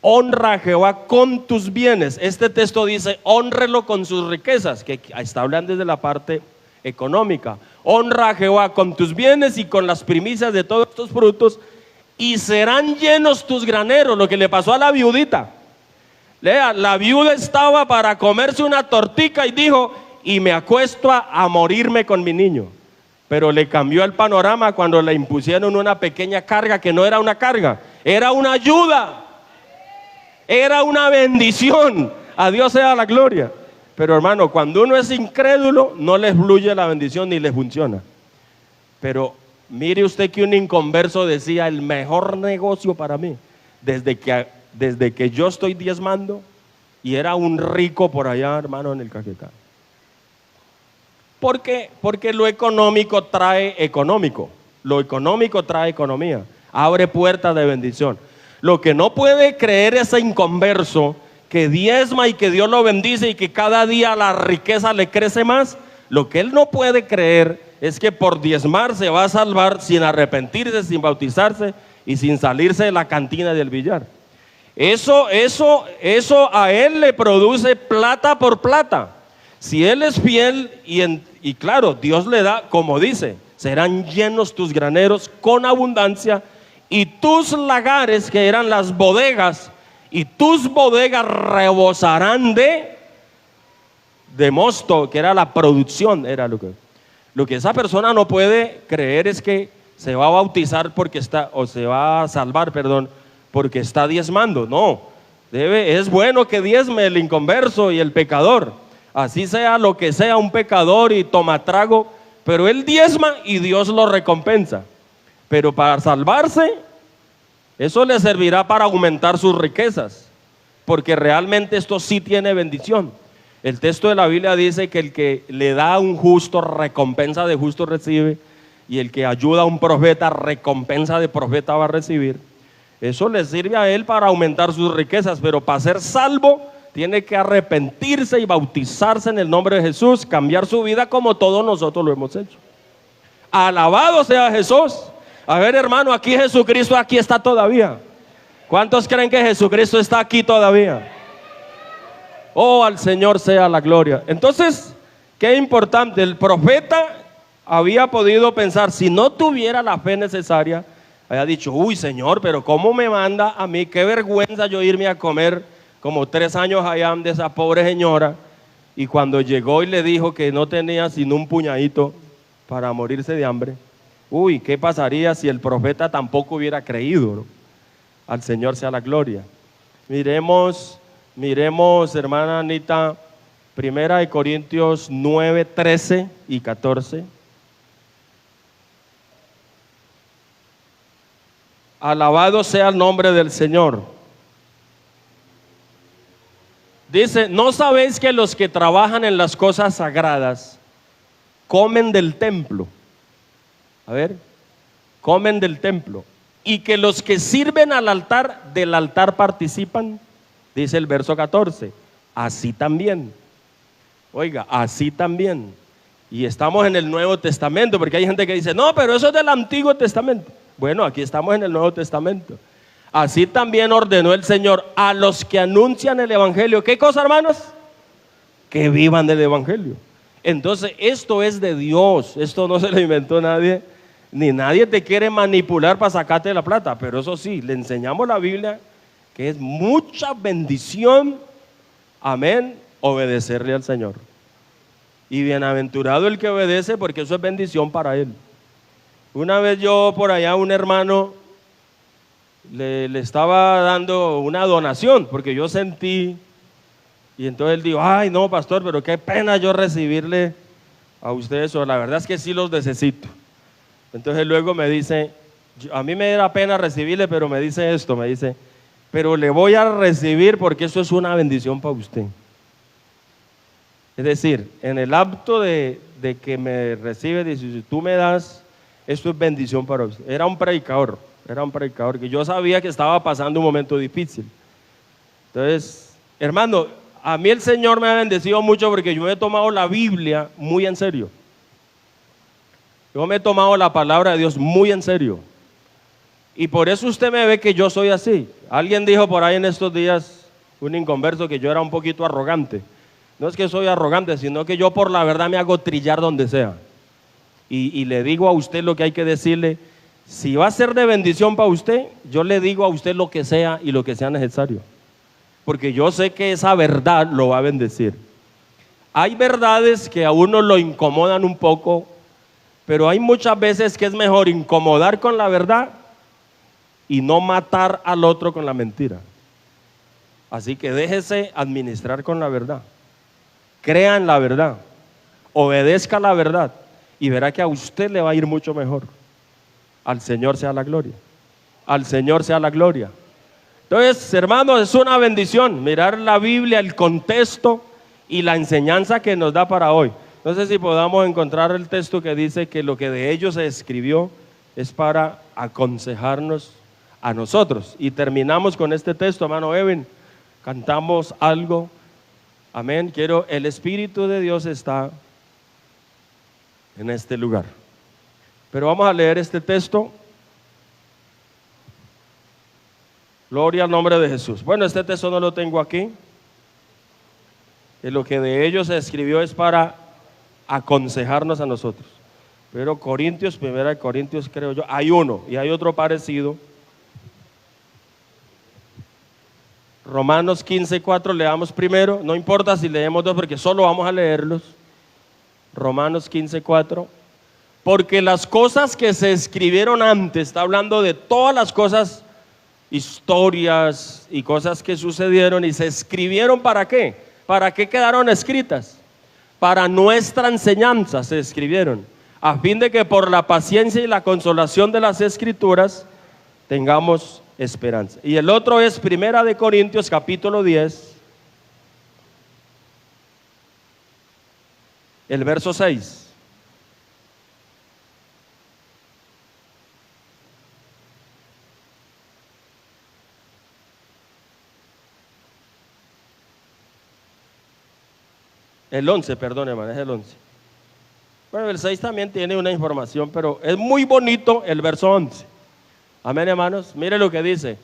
Honra a Jehová con tus bienes. Este texto dice: hónrelo con sus riquezas, que está hablando desde la parte económica. Honra a Jehová con tus bienes y con las primicias de todos estos frutos, y serán llenos tus graneros. Lo que le pasó a la viudita. Lea, la viuda estaba para comerse una tortica y dijo: y me acuesto a morirme con mi niño. Pero le cambió el panorama cuando le impusieron una pequeña carga, que no era una carga, era una ayuda, era una bendición. A Dios sea la gloria. Pero hermano, cuando uno es incrédulo, no le fluye la bendición ni le funciona. Pero mire usted que un inconverso decía: el mejor negocio para mí, desde que yo estoy diezmando, y era un rico por allá, hermano, en el Caquetá. ¿Por qué? Porque lo económico trae económico. Lo económico trae economía. Abre puertas de bendición. Lo que no puede creer ese inconverso, que diezma y que Dios lo bendice y que cada día la riqueza le crece más, lo que él no puede creer es que por diezmar se va a salvar sin arrepentirse, sin bautizarse y sin salirse de la cantina del billar. Eso a él le produce plata por plata. Si él es fiel y claro, Dios le da, como dice, serán llenos tus graneros con abundancia y tus lagares, que eran las bodegas, y tus bodegas rebosarán de mosto, que era la producción, era lo que esa persona no puede creer es que se va a bautizar porque está, o se va a salvar, perdón, porque está diezmando. No, es bueno que diezme el inconverso y el pecador, así sea lo que sea un pecador y toma trago, pero él diezma y Dios lo recompensa. Pero para salvarse, eso le servirá para aumentar sus riquezas, porque realmente esto sí tiene bendición. El texto de la Biblia dice que el que le da a un justo, recompensa de justo recibe, y el que ayuda a un profeta, recompensa de profeta va a recibir. Eso le sirve a él para aumentar sus riquezas, pero para ser salvo tiene que arrepentirse y bautizarse en el nombre de Jesús, cambiar su vida como todos nosotros lo hemos hecho. Alabado sea Jesús. A ver, hermano, aquí Jesucristo aquí está todavía. ¿Cuántos creen que Jesucristo está aquí todavía? Oh, al Señor sea la gloria. Entonces, qué importante, el profeta había podido pensar, si no tuviera la fe necesaria, había dicho, uy Señor, pero ¿cómo me manda a mí? Qué vergüenza yo irme a comer como 3 años allá de esa pobre señora. Y cuando llegó y le dijo que no tenía sino un puñadito para morirse de hambre, uy, ¿qué pasaría si el profeta tampoco hubiera creído, ¿no? Al Señor sea la gloria. Miremos, hermana Anita, 1 Corintios 9, 13 y 14. Alabado sea el nombre del Señor. Dice, ¿no sabéis que los que trabajan en las cosas sagradas comen del templo? A ver, comen del templo. Y que los que sirven al altar, del altar participan. Dice el verso 14, así también. Oiga, así también. Y estamos en el Nuevo Testamento, porque hay gente que dice, no, pero eso es del Antiguo Testamento. Bueno, aquí estamos en el Nuevo Testamento. Así también ordenó el Señor a los que anuncian el Evangelio. ¿Qué cosa, hermanos? Que vivan del Evangelio. Entonces, esto es de Dios. Esto no se lo inventó nadie. Ni nadie te quiere manipular para sacarte la plata. Pero eso sí, le enseñamos la Biblia, que es mucha bendición, amén, obedecerle al Señor. Y bienaventurado el que obedece, porque eso es bendición para él. Una vez yo por allá, un hermano le estaba dando una donación, porque yo sentí, y entonces él dijo, ay no pastor, pero qué pena yo recibirle a usted eso, la verdad es que sí los necesito. Entonces luego me dice, a mí me da pena recibirle, pero me dice esto, me dice, pero le voy a recibir porque eso es una bendición para usted. Es decir, en el acto de que me recibe, dice, si tú me das, esto es bendición para usted. Era un predicador que yo sabía que estaba pasando un momento difícil. Entonces, hermano, a mí el Señor me ha bendecido mucho porque yo me he tomado la Biblia muy en serio. Yo me he tomado la palabra de Dios muy en serio. Y por eso usted me ve que yo soy así. Alguien dijo por ahí en estos días, un inconverso, que yo era un poquito arrogante. No es que soy arrogante, sino que yo por la verdad me hago trillar donde sea. Y le digo a usted lo que hay que decirle. Si va a ser de bendición para usted, yo le digo a usted lo que sea y lo que sea necesario. Porque yo sé que esa verdad lo va a bendecir. Hay verdades que a uno lo incomodan un poco, pero hay muchas veces que es mejor incomodar con la verdad y no matar al otro con la mentira. Así que déjese administrar con la verdad. Crea en la verdad. Obedezca la verdad y verá que a usted le va a ir mucho mejor. Al Señor sea la gloria. Al Señor sea la gloria. Entonces, hermanos, es una bendición mirar la Biblia, el contexto y la enseñanza que nos da para hoy. No sé si podamos encontrar el texto que dice que lo que de ellos se escribió es para aconsejarnos a nosotros. Y terminamos con este texto, hermano Evan. cantamos algo. Amén. El Espíritu de Dios está en este lugar. Pero vamos a leer este texto. Gloria al nombre de Jesús. Bueno, este texto no lo tengo aquí. Lo que de ellos se escribió es para aconsejarnos a nosotros. Pero Corintios, primera de Corintios creo yo, hay uno y hay otro parecido. Romanos 15:4, leamos primero, no importa si leemos dos porque solo vamos a leerlos. Romanos 15:4, porque las cosas que se escribieron antes, está hablando de todas las cosas, historias y cosas que sucedieron y se escribieron ¿para qué? ¿Para qué quedaron escritas? Para nuestra enseñanza se escribieron, a fin de que por la paciencia y la consolación de las Escrituras tengamos esperanza. Y el otro es Primera de Corintios capítulo 10, el verso 6. El 11, perdón hermano, es el 11. Bueno, el 6 también tiene una información, pero es muy bonito el verso 11. Amén, hermanos. Mire lo que dice.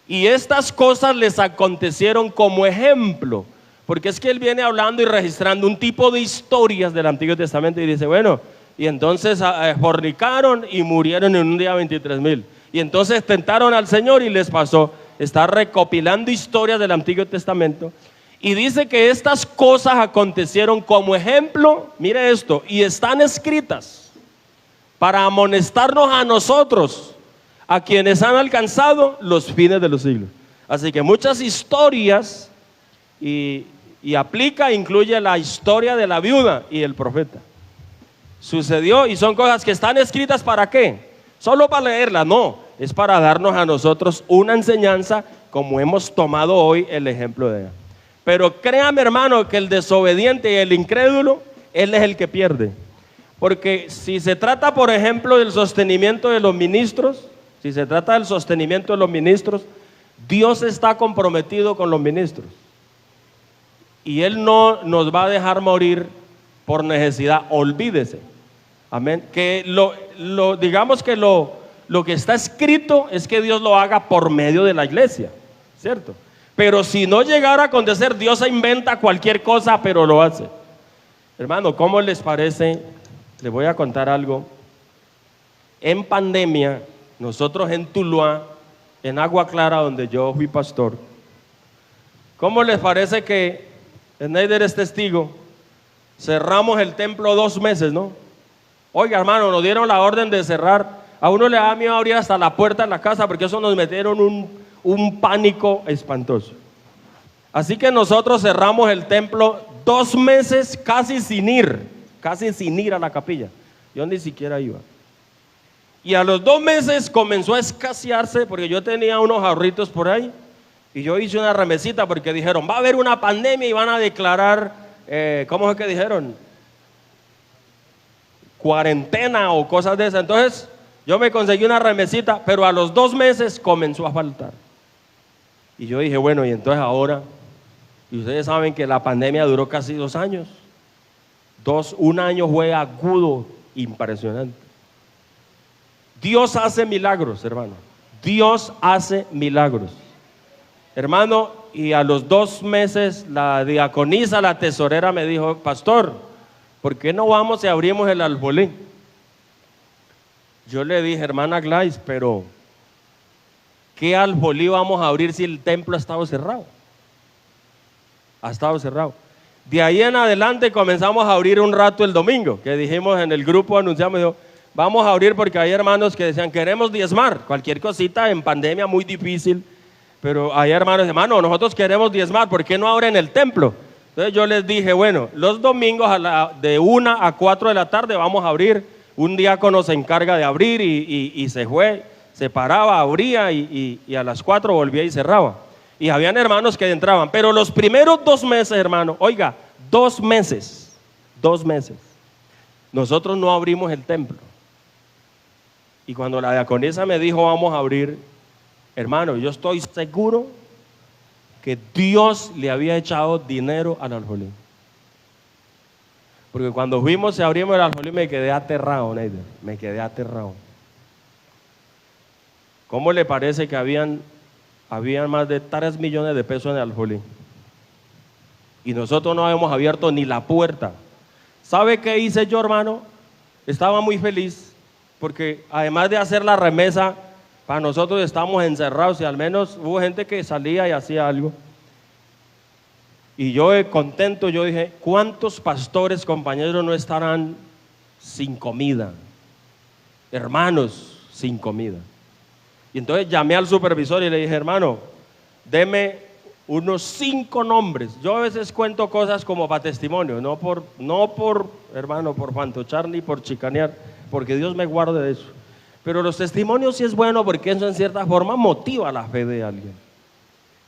Y estas cosas les acontecieron como ejemplo, porque es que él viene hablando y registrando un tipo de historias del Antiguo Testamento y dice, bueno, y entonces fornicaron y murieron en un día 23,000. Y entonces tentaron al Señor y les pasó. Está recopilando historias del Antiguo Testamento. Y dice que estas cosas acontecieron como ejemplo, mire esto, y están escritas para amonestarnos a nosotros, a quienes han alcanzado los fines de los siglos. Así que muchas historias y incluye la historia de la viuda y el profeta. Sucedió y son cosas que están escritas ¿para qué? Solo para leerlas, no, es para darnos a nosotros una enseñanza como hemos tomado hoy el ejemplo de ella. Pero créame hermano que el desobediente y el incrédulo, él es el que pierde. Porque si se trata por ejemplo del sostenimiento de los ministros, Dios está comprometido con los ministros. Y Él no nos va a dejar morir por necesidad, olvídese. Amén. Que digamos que lo que está escrito es que Dios lo haga por medio de la iglesia, ¿cierto? Pero si no llegara a acontecer, Dios inventa cualquier cosa, pero lo hace. Hermano, ¿cómo les parece? Les voy a contar algo. En pandemia, nosotros en Tuluá, en Agua Clara, donde yo fui pastor, ¿cómo les parece que Schneider es testigo? Cerramos el templo 2 meses, ¿no? Oiga, hermano, nos dieron la orden de cerrar. A uno le da miedo abrir hasta la puerta de la casa porque eso nos metieron un pánico espantoso. Así que nosotros cerramos el templo 2 meses casi sin ir a la capilla. Yo ni siquiera iba. Y a los 2 meses comenzó a escasearse porque yo tenía unos ahorritos por ahí y yo hice una remesita porque dijeron, va a haber una pandemia y van a declarar, ¿cómo es que dijeron? Cuarentena o cosas de esas. Entonces yo me conseguí una remesita, pero a los 2 meses comenzó a faltar. Y yo dije, bueno, y entonces ahora, y ustedes saben que la pandemia duró casi 2 años. 1 año fue agudo, impresionante. Dios hace milagros, hermano. Dios hace milagros. Hermano, y a los 2 meses la diaconisa, la tesorera me dijo, pastor, ¿por qué no vamos y abrimos el alfolí? Yo le dije, hermana Gladys, pero ¿qué alfolí vamos a abrir si el templo ha estado cerrado? Ha estado cerrado. De ahí en adelante comenzamos a abrir un rato el domingo, que dijimos en el grupo, anunciamos, dijo, vamos a abrir porque hay hermanos que decían, queremos diezmar, cualquier cosita en pandemia muy difícil, pero hay hermanos, nosotros queremos diezmar, ¿por qué no abren el templo? Entonces yo les dije, bueno, los domingos de 1 a 4 de la tarde vamos a abrir, un diácono se encarga de abrir y se fue, se paraba, abría y a las 4 volvía y cerraba. Y habían hermanos que entraban, pero los primeros 2 meses, hermano, oiga, 2 meses, nosotros no abrimos el templo. Y cuando la diaconisa me dijo, vamos a abrir, hermano, yo estoy seguro que Dios le había echado dinero al alfolí. Porque cuando fuimos y abrimos el alfolí me quedé aterrado, Neider, me quedé aterrado. ¿Cómo le parece que habían más de 3 millones de pesos en el alfolí? Y nosotros no habíamos abierto ni la puerta. ¿Sabe qué hice yo, hermano? Estaba muy feliz, porque además de hacer la remesa, para nosotros estábamos encerrados y al menos hubo gente que salía y hacía algo. Y yo contento, yo dije, ¿cuántos pastores, compañeros, no estarán sin comida? Hermanos, sin comida. Y entonces llamé al supervisor y le dije, hermano, deme unos 5 nombres. Yo a veces cuento cosas como para testimonio, no por hermano, por fantochar ni por chicanear, porque Dios me guarde de eso. Pero los testimonios sí es bueno porque eso en cierta forma motiva la fe de alguien.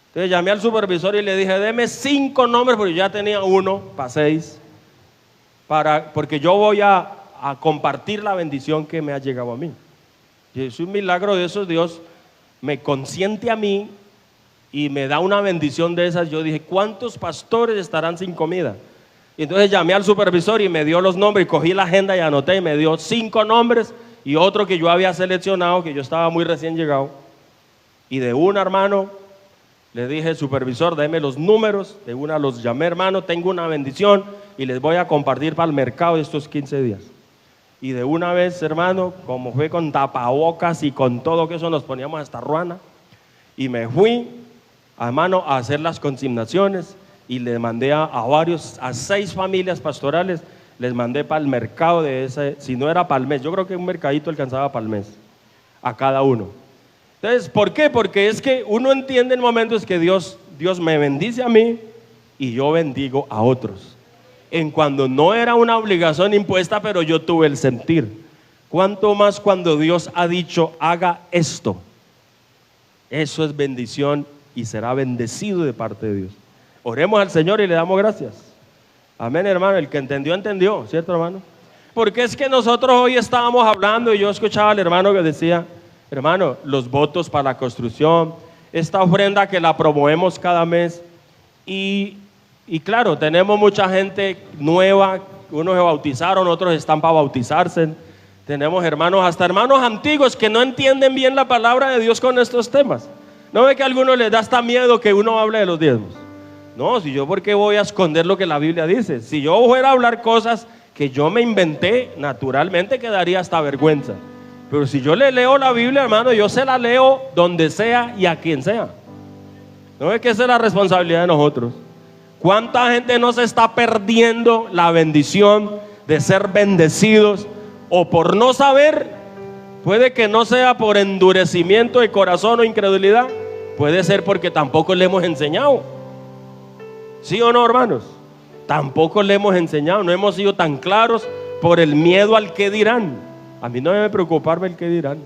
Entonces llamé al supervisor y le dije, deme 5 nombres, porque yo ya tenía uno para 6, porque yo voy a compartir la bendición que me ha llegado a mí. Y es un milagro de esos, Dios me consiente a mí y me da una bendición de esas. Yo dije, ¿cuántos pastores estarán sin comida? Y entonces llamé al supervisor y me dio los nombres y cogí la agenda y anoté y me dio 5 nombres y otro que yo había seleccionado, que yo estaba muy recién llegado. Y de una, hermano, le dije, supervisor, déme los números. De una los llamé, hermano, tengo una bendición y les voy a compartir para el mercado estos 15 días. Y de una vez, hermano, como fue con tapabocas y con todo que eso, nos poníamos hasta ruana. Y me fui, hermano, a hacer las consignaciones y les mandé a 6 familias pastorales, les mandé para el mercado de ese, si no era para el mes, yo creo que un mercadito alcanzaba para el mes, a cada uno. Entonces, ¿por qué? Porque es que uno entiende en momentos que Dios me bendice a mí y yo bendigo a otros. En cuando no era una obligación impuesta, pero yo tuve el sentir. ¿Cuánto más cuando Dios ha dicho, haga esto? Eso es bendición y será bendecido de parte de Dios. Oremos al Señor y le damos gracias. Amén, hermano. El que entendió, entendió, ¿cierto, hermano? Porque es que nosotros hoy estábamos hablando y yo escuchaba al hermano que decía, hermano, los votos para la construcción, esta ofrenda que la promovemos cada mes y claro, tenemos mucha gente nueva, unos se bautizaron, otros están para bautizarse. Tenemos hermanos, hasta hermanos antiguos que no entienden bien la palabra de Dios con estos temas. ¿No ve que a algunos les da hasta miedo que uno hable de los diezmos? No, si yo, ¿por qué voy a esconder lo que la Biblia dice? Si yo fuera a hablar cosas que yo me inventé, naturalmente quedaría hasta vergüenza. Pero si yo le leo la Biblia, hermano, yo se la leo donde sea y a quien sea. ¿No ve que esa es la responsabilidad de nosotros? ¿Cuánta gente no se está perdiendo la bendición de ser bendecidos? O por no saber, puede que no sea por endurecimiento de corazón o incredulidad, puede ser porque tampoco le hemos enseñado. ¿Sí o no, hermanos? Tampoco le hemos enseñado, no hemos sido tan claros por el miedo al que dirán. A mí no debe preocuparme el que dirán.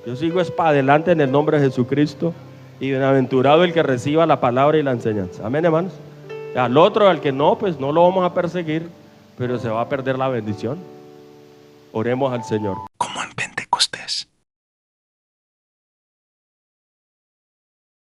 Yo sigo es para adelante en el nombre de Jesucristo y bienaventurado el que reciba la palabra y la enseñanza. Amén, hermanos. Al otro, al que no, pues no lo vamos a perseguir, pero se va a perder la bendición. Oremos al Señor.